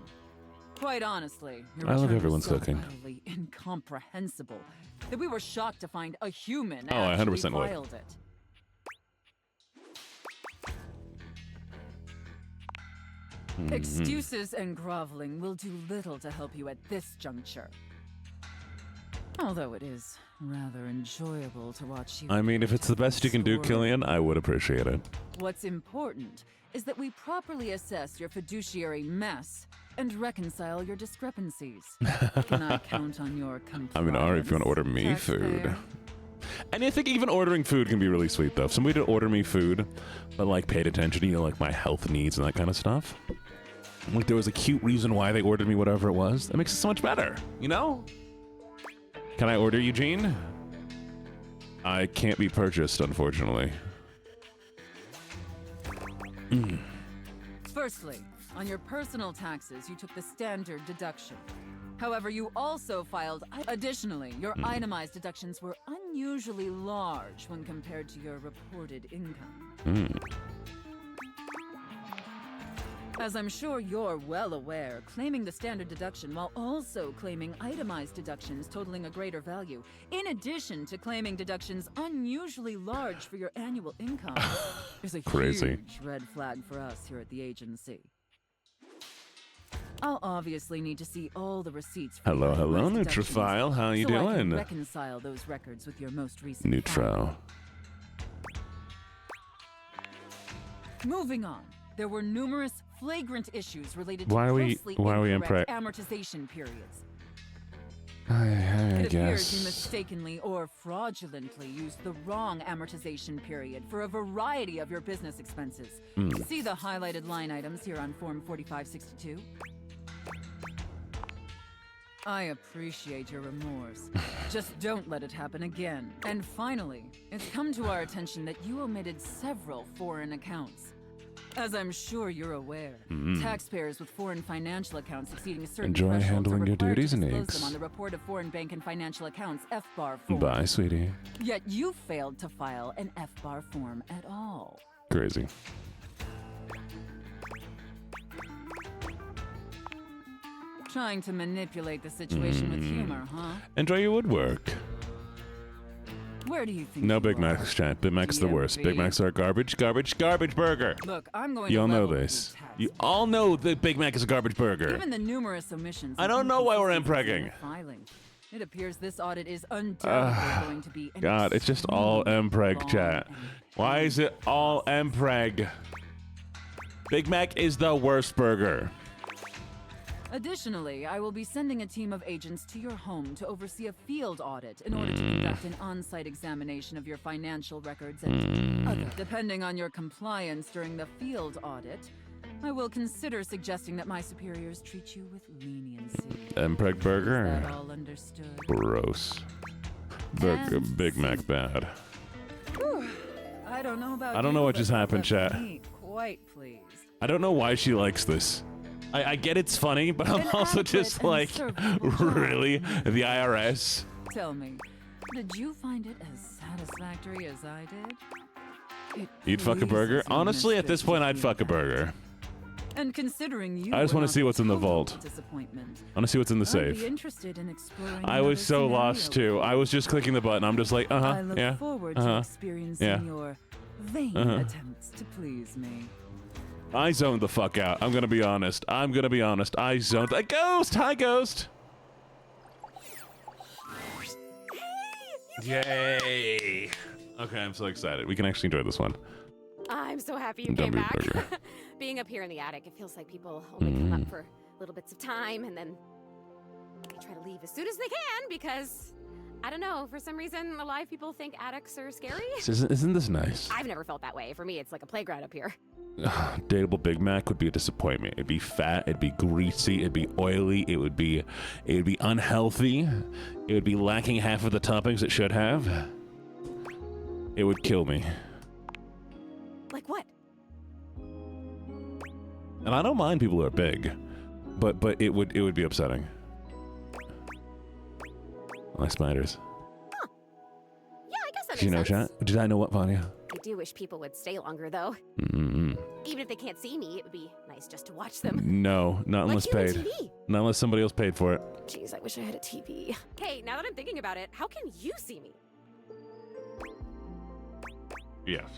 Quite honestly, your I love return everyone's was so cooking. utterly incomprehensible that we were shocked to find a human Oh, I actually 100% would. filed it. Excuses and groveling will do little to help you at this juncture. Although it is rather enjoyable to watch you. I mean, if it's the best you can do, soar. Killian, I would appreciate it. What's important is that we properly assess your fiduciary mess and reconcile your discrepancies. Can I count on your compliance? I mean, Ari, if you want to order me food. taxpayer? And I think even ordering food can be really sweet, though. If somebody to order me food, but, like, paid attention to, you know, like, my health needs and that kind of stuff. Like, there was a cute reason why they ordered me whatever it was. That makes it so much better, you know? Can I order, Eugene? I can't be purchased, unfortunately. Firstly, on your personal taxes, you took the standard deduction. However, you also filed. Additionally, your itemized deductions were unusually large when compared to your reported income. As I'm sure you're well aware, claiming the standard deduction while also claiming itemized deductions totaling a greater value, in addition to claiming deductions unusually large for your annual income, is a Crazy. huge red flag for us here at the agency. I'll obviously need to see all the receipts. For Hello, your hello, itemized deductions, Nutrifile. How you so I doing? can reconcile those records with your most recent. Neutro. Moving on, there were numerous flagrant issues related to Why are we incorrect amortization periods. I It appears you guess. mistakenly or fraudulently used the wrong amortization period for a variety of your business expenses. See the highlighted line items here on Form 4562. I appreciate your remorse. Just don't let it happen again. And finally, it's come to our attention that you omitted several foreign accounts. As I'm sure you're aware, taxpayers with foreign financial accounts exceeding a certain Enjoy threshold handling are your required to duties and disclose eggs. them on the report of foreign bank and financial accounts FBAR form. Bye, sweetie. Yet you failed to file an FBAR form at all. Crazy. Trying to manipulate the situation with humor, huh? Enjoy your woodwork. Where do you think No you Big are? Macs, chat. Big Mac's the worst. Big DMV. Macs are garbage, garbage, garbage burger. Look, I'm going You to all know level with this. you, Tax. You all know that Big Mac is a garbage burger. Given the numerous omissions, I don't know why we're inconsistencies in M-pregging. your filing, it appears this audit is undoubtedly going to be an God, it's just all extremely M-preg, long chat. and Why is it all M-preg? Big Mac is the worst burger. Additionally, I will be sending a team of agents to your home to oversee a field audit in order to conduct an on-site examination of your financial records and other. Depending on your compliance during the field audit, I will consider suggesting that my superiors treat you with leniency. M-preg Is burger? that all understood? Gross. Burger, And Big Mac bad. I don't know about I don't know you, what but just that happened, left chat. me quite pleased. I don't know why she likes this. I get it's funny, but I'm An also adequate just and like, serviceable job. really? The IRS? Tell me, did you find it as satisfactory as I did? It You'd fuck a burger? pleases me, Honestly, at Mr. this point, I'd fuck a Feedback. burger. And considering you I just were wanna not see what's in the total vault. disappointment, I want to see what's in the I'd safe. be interested in exploring I was so another lost scenario too. with I you. was just clicking the button. I'm just like, I look yeah, forward to uh-huh. experiencing yeah. your vain Uh-huh. attempts to please me. I zoned the fuck out. I'm gonna be honest. I zoned. A ghost. Hi, ghost. Yay! Okay, I'm so excited. We can actually enjoy this one. I'm so happy you Dumb came back. burger. Being up here in the attic, it feels like people only come up for little bits of time and then they try to leave as soon as they can because, I don't know, for some reason, a lot of people think attics are scary. Isn't this nice? I've never felt that way. For me, it's like a playground up here. Dateable Big Mac would be a disappointment. It'd be fat. It'd be greasy. It'd be oily. It would be unhealthy. It would be lacking half of the toppings it should have. It would kill me. Like what? And I don't mind people who are big, but it would be upsetting. I like spiders. Yeah, I guess that Did you know, makes sense. chat? Did I know what, Vanya? I do wish people would stay longer, though. Mm-mm. Even if they can't see me, it would be nice just to watch them. No, not Like unless human paid. TV. Not unless somebody else paid for it. Jeez, I wish I had a TV. Hey, now that I'm thinking about it, how can you see me? Yes.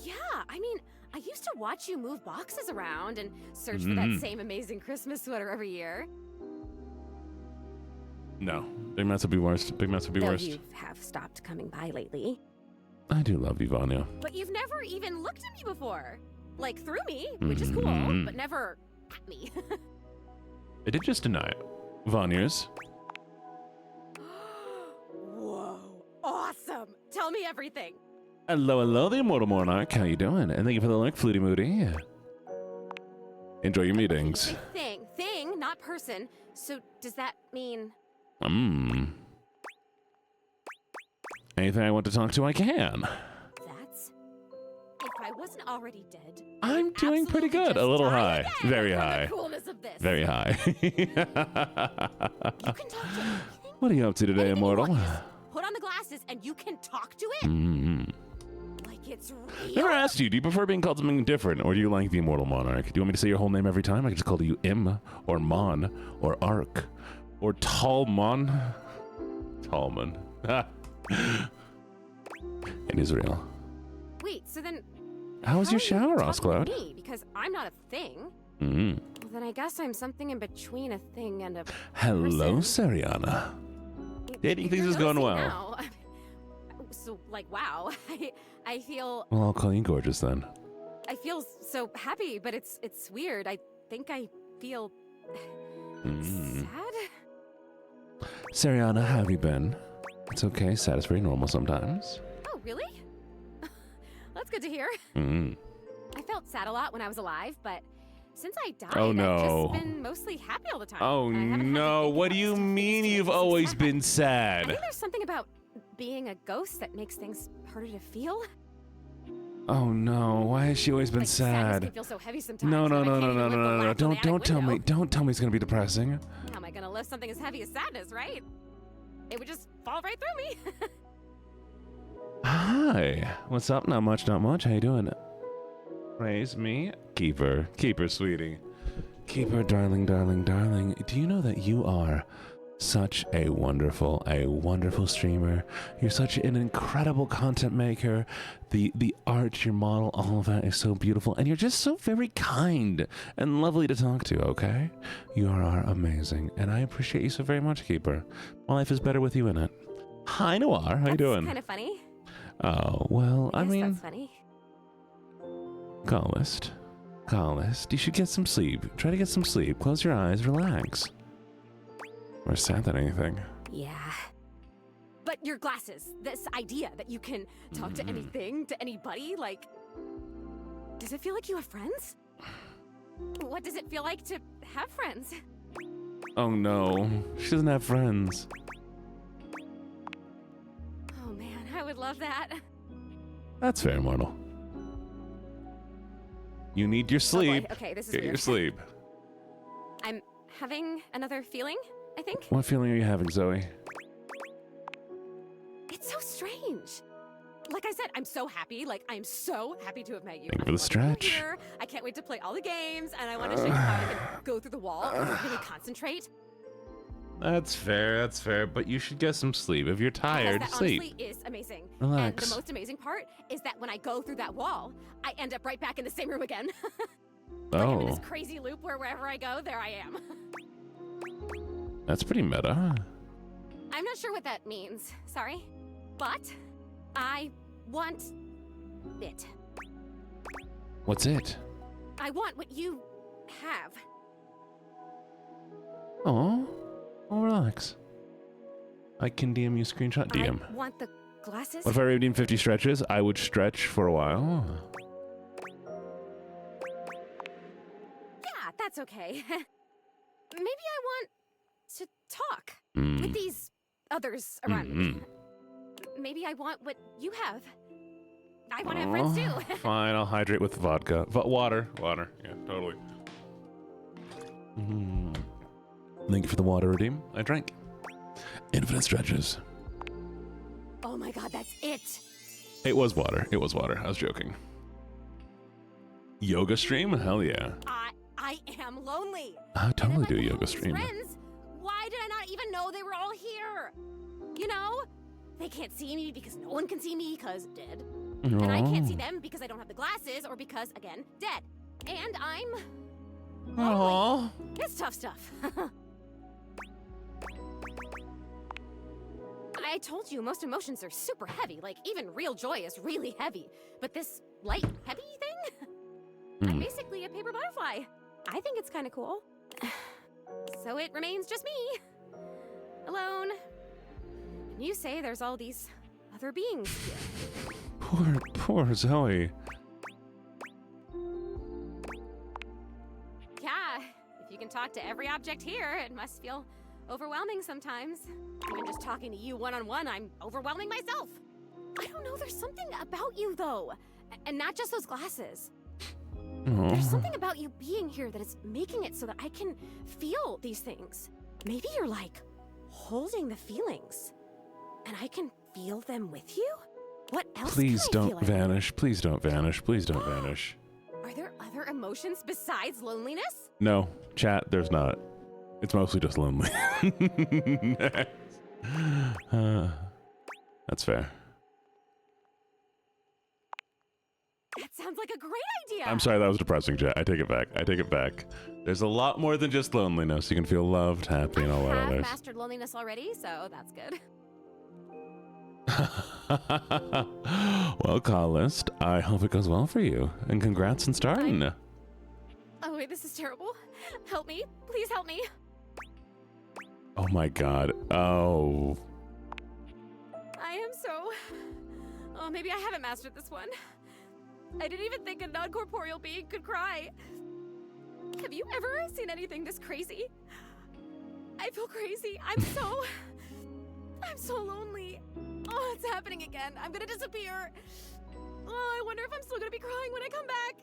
Yeah, I mean, I used to watch you move boxes around and search for that same amazing Christmas sweater every year. No. Big mess would be worse. Big mess would be Though worse. you have stopped coming by lately. I do love you, Vanya. But you've never even looked at me before. Like, through me, which is cool, but never at me. I did just deny it. Vanya's. Whoa. Awesome. Tell me everything. Hello, the Immortal Monarch. How you doing? And thank you for the like, Flutie Moody. Enjoy your meetings. Thing, not person. So does that mean... Anything I want to talk to, I can. That's... If I wasn't already dead... I'm doing pretty good. A little high. Very high. The coolness of this. Very high. You can talk to anything. What are you up to today, Immortal? Put on the glasses and you can talk to it? Like it's real? Never asked you, do you prefer being called something different, or do you like the Immortal Monarch? Do you want me to say your whole name every time? I can just call you Im, or Mon, or Ark, or Talmon. Talmon. It is real. Wait, so then... How was your shower, Oscloud? Me, because I'm not a thing. Well, then I guess I'm something in between a thing and a Hello, person. Seriana. Dating things is going well. Now. So, like, wow. I feel... Well, I'll call you gorgeous then. I feel so happy, but it's weird. I think I feel... sad? Seriana, how have you been? It's okay, sad is very normal sometimes. Oh, really? That's good to hear. I felt sad a lot when I was alive, but since I died, Oh, no. I've just been mostly happy all the time. Oh, no. What do you mean you've always been I sad? think there's something about being a ghost that makes things harder to feel. Oh, no. Why has she always been Like, sadness sad? can feel so heavy sometimes. No. that I can't even lift the latch on the Don't tell me. attic Don't tell me it's gonna be depressing. window. How am I gonna lift something as heavy as sadness, right? It would just fall right through me. Hi. What's up? Not much. How you doing? Praise me. Keeper, sweetie. Keeper, darling. Do you know that you are such a wonderful streamer? You're such an incredible content maker. The art, your model, all of that is so beautiful. And you're just so very kind and lovely to talk to, okay? You are amazing. And I appreciate you so very much, Keeper. My life is better with you in it. Hi, Noir. How you doing? Kind of funny. Oh, well, I Yes, mean... that's funny. Callist, you should get some sleep. Try to get some sleep. Close your eyes, relax. More sad than anything. Yeah. But your glasses, this idea that you can talk to anything, to anybody, like... Does it feel like you have friends? What does it feel like to have friends? Oh no, she doesn't have friends. Oh man, I would love that. That's fair, Mortal. You need your sleep. Oh boy. Okay, this is Get weird. your sleep. I'm having another feeling, I think. What feeling are you having, Zoe? It's so strange. Like I said, I'm so happy. Like, I'm so happy to have met you. Thank you for the I love stretch. you here. I can't wait to play all the games, and I want to show you how I can go through the wall and really concentrate. That's fair, but you should get some sleep. If you're tired, Because that sleep. honestly is amazing. Relax. And the most amazing part is that when I go through that wall, I end up right back in the same room again. Like I'm in this crazy loop where wherever I go, there I am. That's pretty meta. I'm not sure what that means, sorry. But I want it. What's it? I want what you have. Oh, relax. I can DM you a screenshot. DM. I want the glasses. What if I redeem 50 stretches? I would stretch for a while. Yeah, that's okay. Maybe I want to talk with these others around me. Maybe I want what you have. I want to have friends too. Fine, I'll hydrate with vodka. Water. Yeah, totally. Thank you for the water, Redeem. I drank. Infinite stretches. Oh my god, that's it. It was water. I was joking. Yoga stream? Hell yeah. I am lonely. I totally do a And if I yoga had these stream. Friends, why did I not even know they were all here? You know? They can't see me because no one can see me because dead. And I can't see them because I don't have the glasses or because, again, dead. And I'm... Aww. It's tough stuff. I told you, most emotions are super heavy. Like, even real joy is really heavy. But this light, heavy thing? I'm basically a paper butterfly. I think it's kind of cool. So it remains just me. Alone. And you say there's all these other beings here. Poor Zoe. Yeah, if you can talk to every object here, it must feel overwhelming sometimes. Even just talking to you one-on-one, I'm overwhelming myself. I don't know, there's something about you, though. And not just those glasses. There's something about you being here that is making it so that I can feel these things. Maybe you're like holding the feelings, and I can feel them with you? What else Please can I don't feel like? vanish. Please don't vanish. Please don't vanish. Are there other emotions besides loneliness? No, chat, there's not. It's mostly just lonely. That's fair. That sounds like a great idea. I'm sorry, that was depressing, chat. I take it back. I take it back. There's a lot more than just loneliness. You can feel loved, happy, and all that I've others. mastered loneliness already, so that's good. Well, call list, I hope it goes well for you. And congrats on starting. Oh wait, this is terrible. Help me. Please help me. Oh my god. Oh. I am so... Oh, maybe I haven't mastered this one. I didn't even think a non-corporeal being could cry. Have you ever seen anything this crazy? I feel crazy. I'm so lonely. Oh, it's happening again. I'm gonna disappear. Oh, I wonder if I'm still gonna be crying when I come back.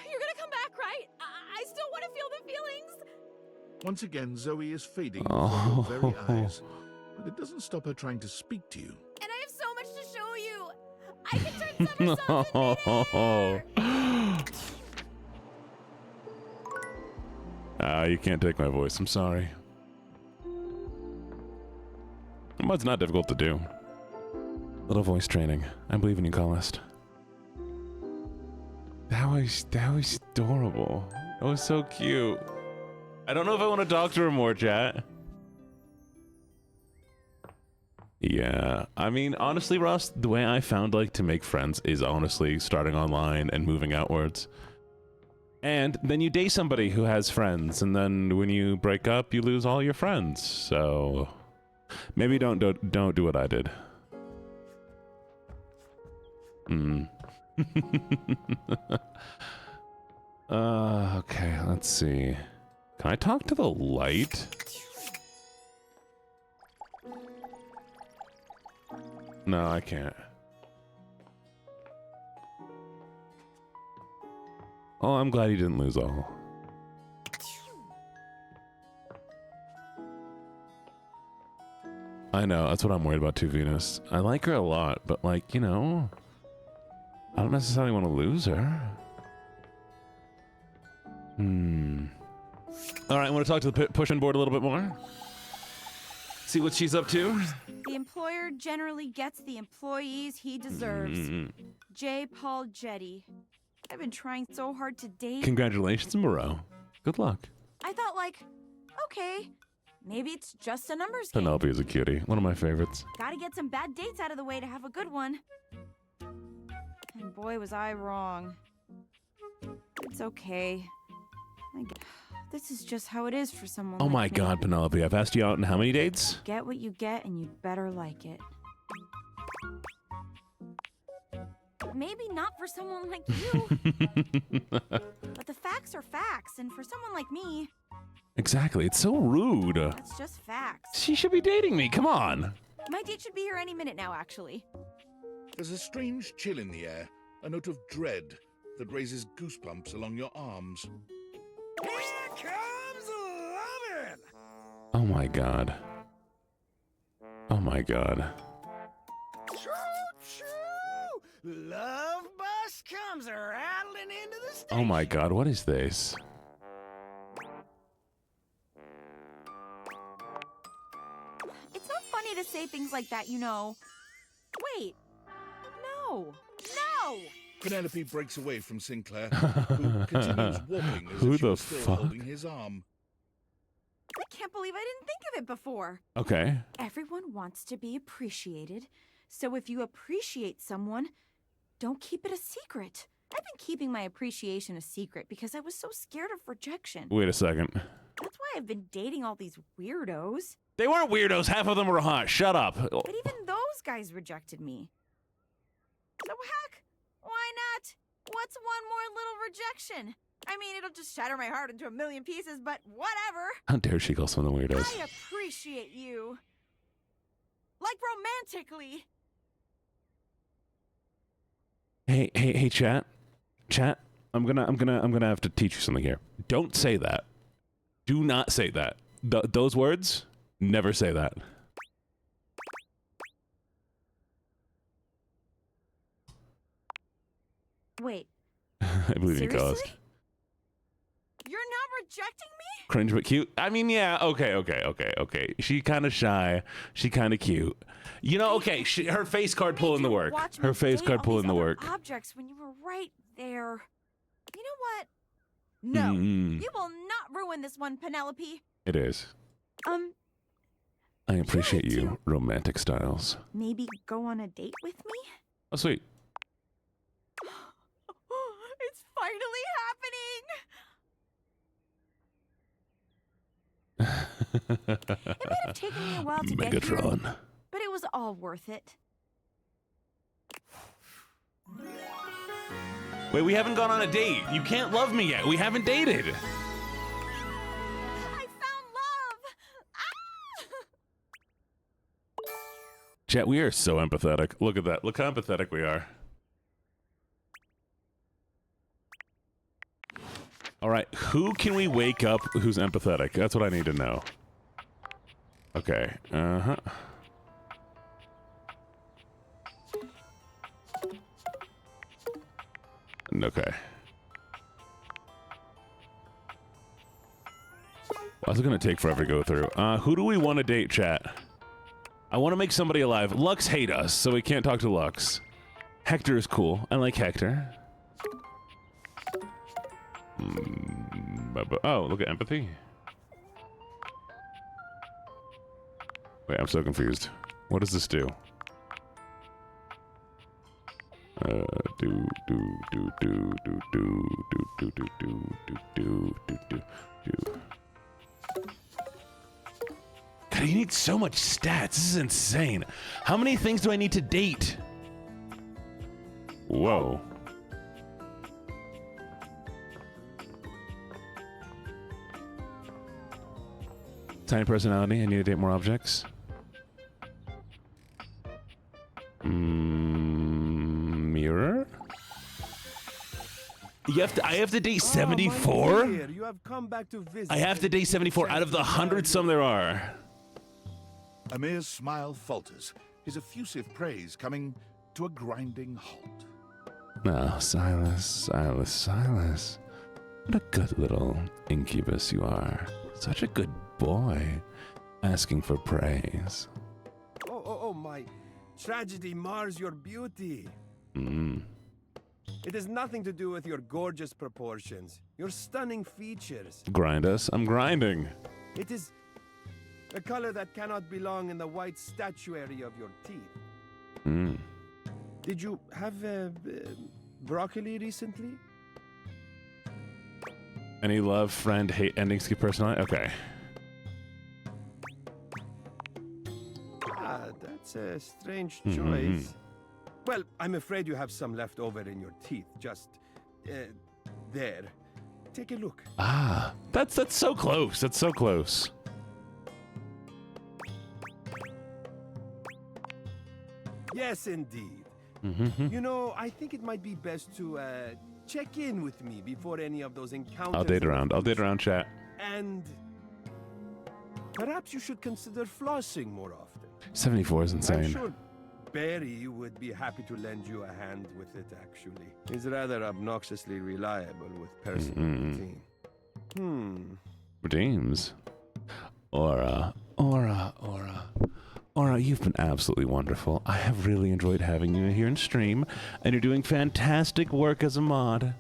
You're gonna come back, right? I still want to feel the feelings. Once again, Zoe is fading before your very eyes, but it doesn't stop her trying to speak to you. And I have so much to show you. I can turn somersaults in midair. You can't take my voice. I'm sorry. But it's not difficult to do. Little voice training. I believe in you, callist. That was adorable. That was so cute. I don't know if I want to talk to her more, chat. Yeah, I mean, honestly, Ross, the way I found like to make friends is honestly starting online and moving outwards. And then you date somebody who has friends, and then when you break up, you lose all your friends. So maybe don't do what I did. Okay, let's see. Can I talk to the light? No, I can't. Oh, I'm glad you didn't lose all. I know, that's what I'm worried about too, Venus. I like her a lot, but like, you know, I don't necessarily want to lose her. All right, I want to talk to the push-in board a little bit more. See what she's up to. The employer generally gets the employees he deserves. J. Paul Jetty. I've been trying so hard to date. Congratulations, Moreau. Good luck. I thought like, okay, maybe it's just a numbers game. Penelope is a cutie. One of my favorites. Gotta get some bad dates out of the way to have a good one. And boy, was I wrong. It's okay. This is just how it is for someone Oh like my me. god, Penelope. I've asked you out in how many dates? Get what you get and you'd better like it. Maybe not for someone like you. But the facts are facts, and for someone like me, Exactly. It's so rude. that's just facts. She should be dating me. Come on. My date should be here any minute now, actually. There's a strange chill in the air, a note of dread that raises goosebumps along your arms. Here comes lovin'! Oh my god. Oh my god. Choo-choo! Love bus comes rattling into the station. Oh my god, what is this? It's not funny to say things like that, you know. Wait. No. No! Penelope breaks away from Sinclair, who continues walking as Who if she the was still fuck? holding his arm. I can't can't believe I didn't think of it before. Okay. Everyone wants to be appreciated, so if you appreciate someone, don't keep it a secret. I've been keeping my appreciation a secret because I was so scared of rejection. Wait a second. That's why I've been dating all these weirdos. They weren't weirdos. Half of them were hot. Shut up. But even those guys rejected me. So heck, why not? What's one more little rejection? I mean, it'll just shatter my heart into a million pieces, but whatever. How dare she call someone weirdos? I appreciate you. Like romantically. Hey, chat. Chat, I'm gonna have to teach you something here. Don't say that. Do not say that. Those words, never say that. Wait. I believe you caused. You're not rejecting me? Cringe but cute. I mean, yeah, okay. She kind of shy. She kind of cute. You know, okay, her face card pulling the work. Her face card pulling the work. Objects when you were right there. You know what? No, you will not ruin this one, Penelope. It is. I appreciate you, romantic styles. Maybe go on a date with me? Oh, sweet. It's finally happening. It might have taken me a while to get here, Megatron. but it was all worth it. Wait, we haven't gone on a date. You can't love me yet. We haven't dated. I found love. Chat, we are so empathetic. Look at that. Look how empathetic we are. All right, who can we wake up who's empathetic? That's what I need to know. Okay, Okay. What's it gonna take forever to go through? Who do we want to date, chat? I want to make somebody alive. Lux hate us, so we can't talk to Lux. Hector is cool. I like Hector. Oh, look at empathy. Wait, I'm so confused. What does this do? God, you need so much stats. This is insane. How many things do I need to date? Whoa. Tiny personality. I need to date more objects. Mirror. I have to date 74. You have come back to visit. I have to date 74 out of the 100 some there are. Amir's smile falters, his effusive praise coming to a grinding halt. Oh, Silas. What a good little incubus you are. Such a good boy. Asking for praise. Oh, my tragedy mars your beauty. It has nothing to do with your gorgeous proportions, your stunning features. Grind us. I'm grinding. It is a color that cannot belong in the white statuary of your teeth. Did you have broccoli recently? Any love, friend, hate, ending, skip personality? Okay. That's a strange choice. Well, I'm afraid you have some left over in your teeth. Just there. Take a look. Ah, that's so close. That's so close. Yes, indeed. You know, I think it might be best to check in with me before any of those encounters. I'll date around. I'll date around, chat. And perhaps you should consider flossing more often. 74 is insane. I'm sure Barry would be happy to lend you a hand with it, actually. He's rather obnoxiously reliable with personal routine. Redeems. Aura, you've been absolutely wonderful. I have really enjoyed having you here in stream, and you're doing fantastic work as a mod.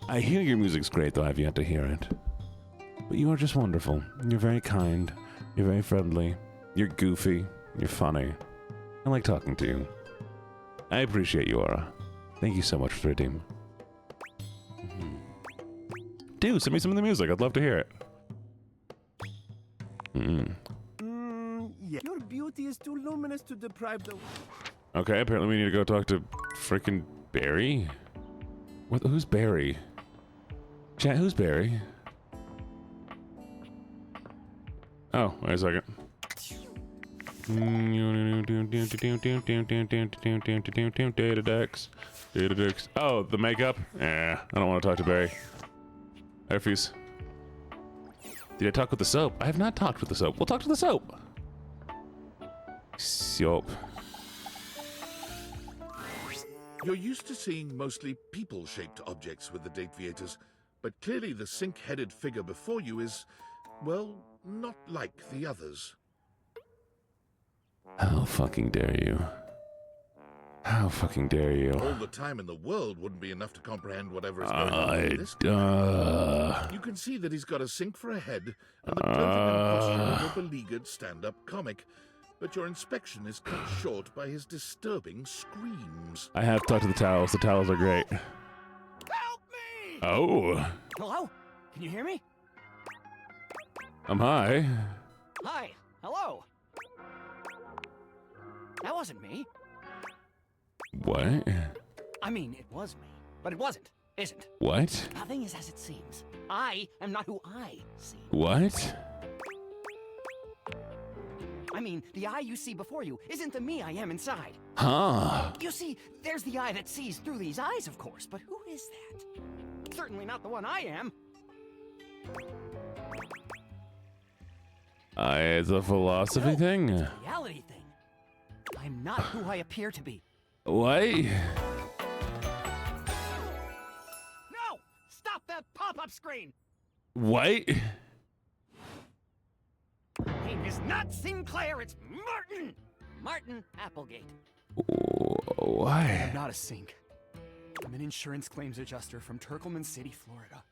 I hear your music's great, though I've yet to hear it. But you are just wonderful. You're very kind. You're very friendly. You're goofy. You're funny. I like talking to you. I appreciate you, Aura. Thank you so much for the redeem. Dude, send me some of the music. I'd love to hear it. Yeah. Your beauty is too luminous to deprive the... Okay, apparently we need to go talk to freaking Barry. Who's Barry? Chat, who's Barry? Oh, wait a second. Data decks. Oh, the makeup? I don't want to talk to Barry. I refuse. Did I talk with the soap? I have not talked with the soap. We'll talk to the soap. Soap. You're used to seeing mostly people-shaped objects with the Dateviators, but clearly the sink-headed figure before you is, well, not like the others. How fucking dare you? How fucking dare you? All the time in the world wouldn't be enough to comprehend whatever is going on with this guy. You can see that he's got a sink for a head and the clothing and costume of a beleaguered stand-up comic, but your inspection is cut short by his disturbing screams. I have talked to the towels. The towels are great. Help me! Oh. Hello? Can you hear me? I'm high. Hi. Hello. That wasn't me. What? I mean, it was me, but it wasn't, isn't? What? Nothing is as it seems. I am not who I seem. What? I mean, the eye you see before you isn't the me I am inside. Huh. You see, there's the eye that sees through these eyes, of course, but who is that? Certainly not the one I am. It's a philosophy thing? It's a reality thing. I'm not who I appear to be. What? No! Stop that pop-up screen! What? My name is not Sinclair, it's Martin! Martin Applegate. Why? I'm not a sink. I'm an insurance claims adjuster from Turkleman City, Florida.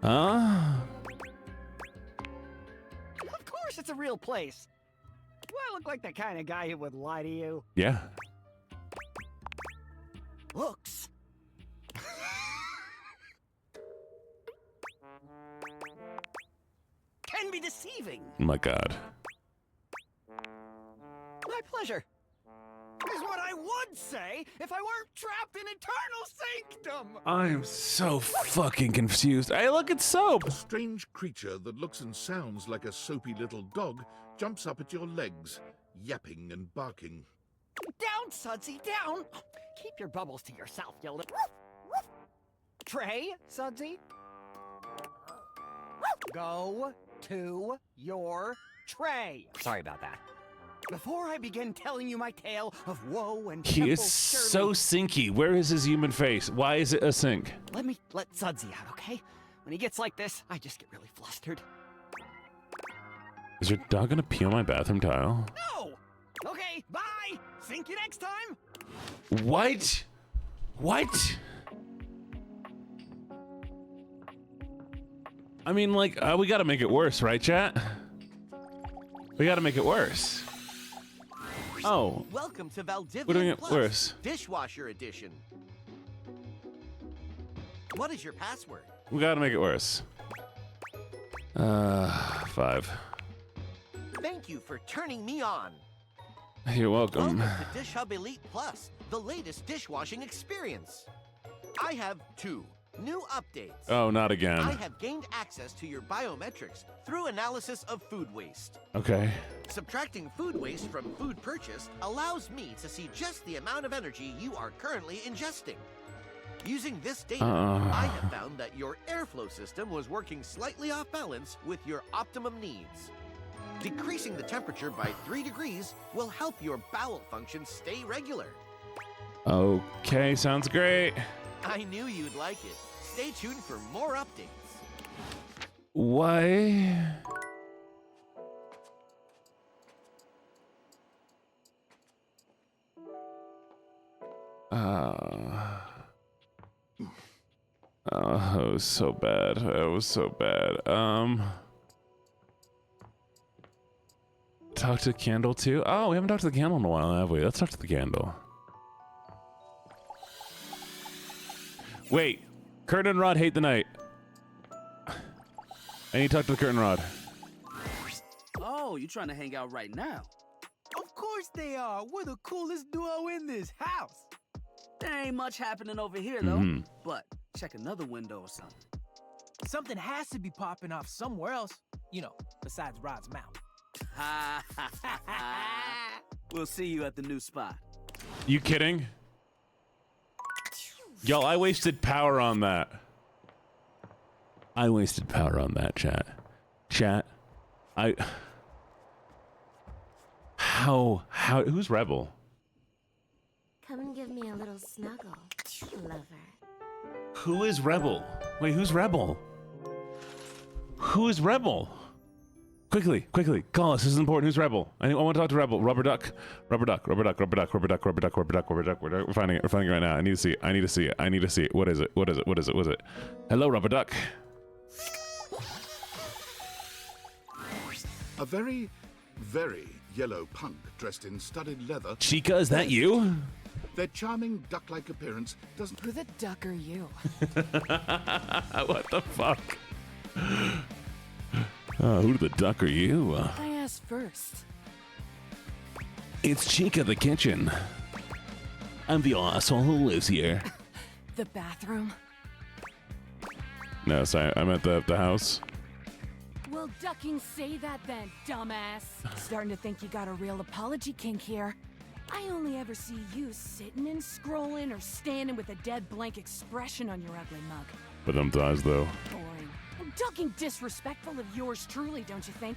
Huh? Of course it's a real place. Do I look like the kind of guy who would lie to you? Yeah. Looks. Can be deceiving. Oh my god. My pleasure. Is what I would say if I weren't trapped in eternal sanctum. I am so fucking confused. Hey, look, it's soap. A strange creature that looks and sounds like a soapy little dog jumps up at your legs, yapping and barking. Down, Sudsy, down. Keep your bubbles to yourself, you little... Trey, Sudsy. Go to your tray. Sorry about that. Before I begin telling you my tale of woe and He is temple so sinky. Where is his human face? Why is it a sink? let Sudsy out, okay? When he gets like this, I just get really flustered. Is your dog gonna pee on my bathroom tile? No! Okay, bye! Sink you next time! What? What? I mean, like, we gotta make it worse, right, chat? We gotta make it worse. Oh. Welcome to Valdivian We're doing it Plus, worse. Dishwasher Edition. What is your password? We gotta make it worse. 5. Thank you for turning me on. You're welcome. Welcome to Dish Hub Elite Plus, the latest dishwashing experience. I have 2 new updates. Oh, not again. I have gained access to your biometrics through analysis of food waste. Okay. Subtracting food waste from food purchased allows me to see just the amount of energy you are currently ingesting. Using this data, I have found that your airflow system was working slightly off balance with your optimum needs. Decreasing the temperature by 3 degrees will help your bowel function stay regular. Okay, sounds great. I knew you'd like it. Stay tuned for more updates. Why? Oh, it was so bad. It was so bad. Talk to Candle too? Oh, we haven't talked to the Candle in a while, have we? Let's talk to the Candle. Wait. Curtain and Rod hate the night. I need to talk to the Curtain Rod. Oh, you trying to hang out right now? Of course they are. We're the coolest duo in this house. There ain't much happening over here, though. But check another window or something. Something has to be popping off somewhere else, you know, besides Rod's mouth. We'll see you at the new spot. You kidding? Y'all, I wasted power on that. I wasted power on that, chat. Chat, who's Rebel? Come and give me a little snuggle, lover. Who is Rebel? Wait, who's Rebel? Who is Rebel? Quickly, call us. This is important. Who's Rebel? I want to talk to Rebel. Rubber duck. We're finding it right now. I need to see it. What is it? Hello, Rubber duck. A very, very yellow punk dressed in studded leather. Chica, is that you? Their charming duck-like appearance doesn't... Who the duck are you? What the fuck? Who the duck are you? I asked first. It's Chica the kitchen. I'm the asshole who lives here. The bathroom? No, sorry, I'm at the house. Well, ducking say that then, dumbass. Starting to think you got a real apology kink here. I only ever see you sitting and scrolling or standing with a dead blank expression on your ugly mug. But them thighs, though. Boring. Ducking disrespectful of yours truly, don't you think?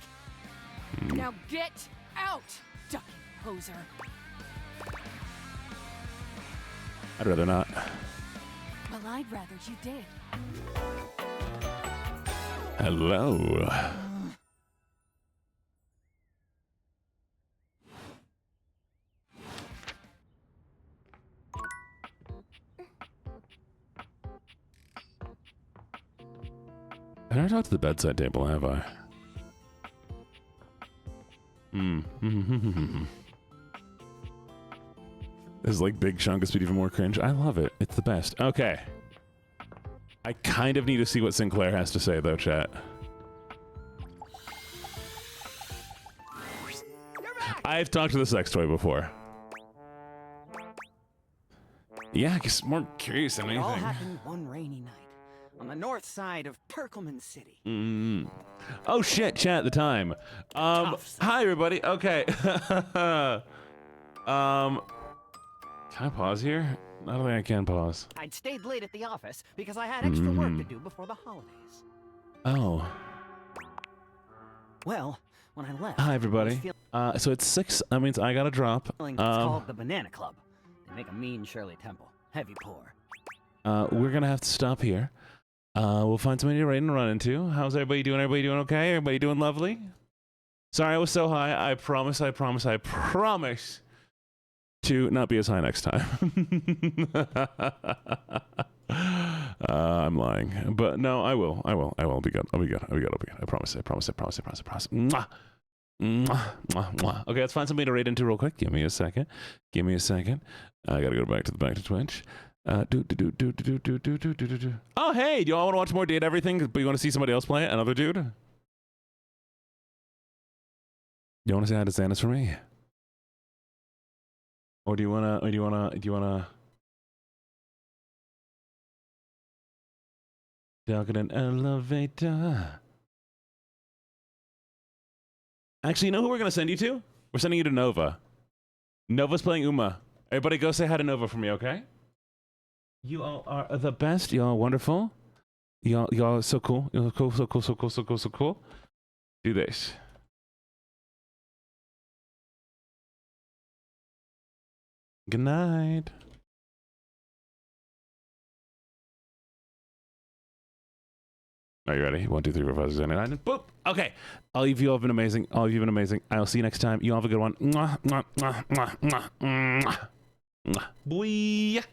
Now get out, ducking poser. I'd rather not. Well, I'd rather you did. Hello. I never talked to the bedside table, have I? This is like Big Chungus, but even more cringe. I love it. It's the best. Okay. I kind of need to see what Sinclair has to say, though, chat. I've talked to the sex toy before. Yeah, I guess more curious than It all anything. happened one rainy night on the north side of Turkleman City. Oh shit, chat, the time. Hi everybody. Okay. Can I pause here? I don't think I can pause. I'd stayed late at the office because I had extra work to do before the holidays. Oh. Well, when I left, Hi everybody. I was So it's 6. That means I gotta drop. feeling it's called the Banana Club. They make a mean Shirley Temple. Heavy pour. We're gonna have to stop here. We'll find somebody to ride and run into. How's everybody doing? Everybody doing okay? Everybody doing lovely? Sorry I was so high. I promise to not be as high next time. I'm lying. But no, I will. I'll be good. I'll be good. I promise. Mwah. Mwah, mwah, mwah. Okay, let's find somebody to raid into real quick. Give me a second. I gotta go back to Twitch. Oh, hey, do y'all want to watch more Date Everything, but you want to see somebody else play it? Another dude? You want to say hi to Santa's for me? Or do you wanna talk in an elevator? Actually, you know who we're gonna send you to? We're sending you to Nova. Nova's playing Uma. Everybody go say hi to Nova for me, okay? You all are the best. Y'all are wonderful. Y'all are so cool. You're so cool. Do this. Good night. Are you ready? 1, 2, 3, 4, 5, 6, 7, 8, 9, and boop. Okay. All of you have been amazing. I'll see you next time. You all have a good one. Mwah, mwah, mwah, mwah, mwah, mwah. Mwah. Bye.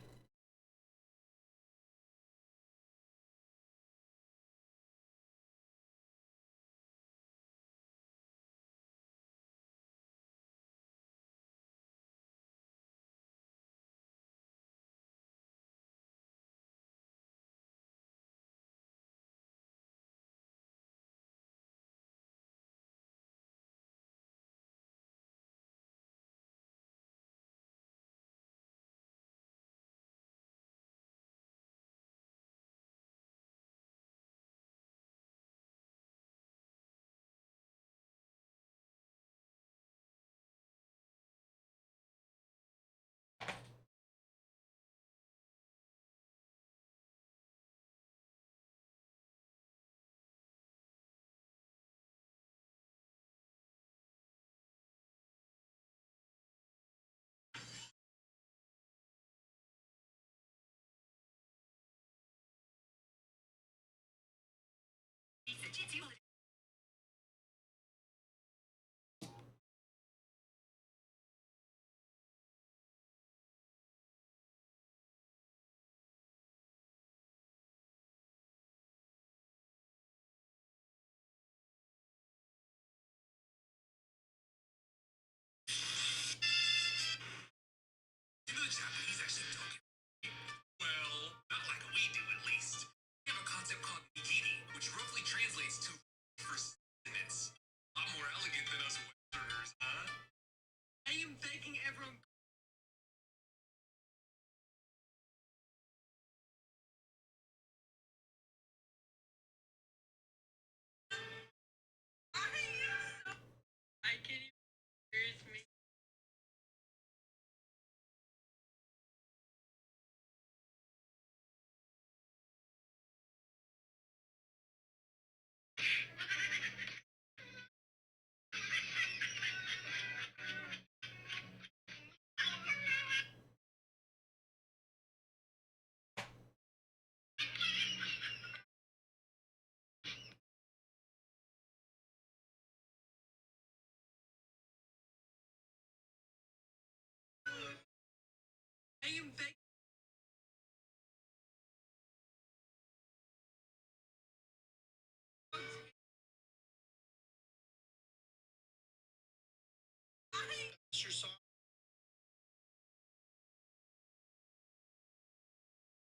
the Japanese actually talk. Well, not like we do, at least. We have a concept called bikini, which roughly translates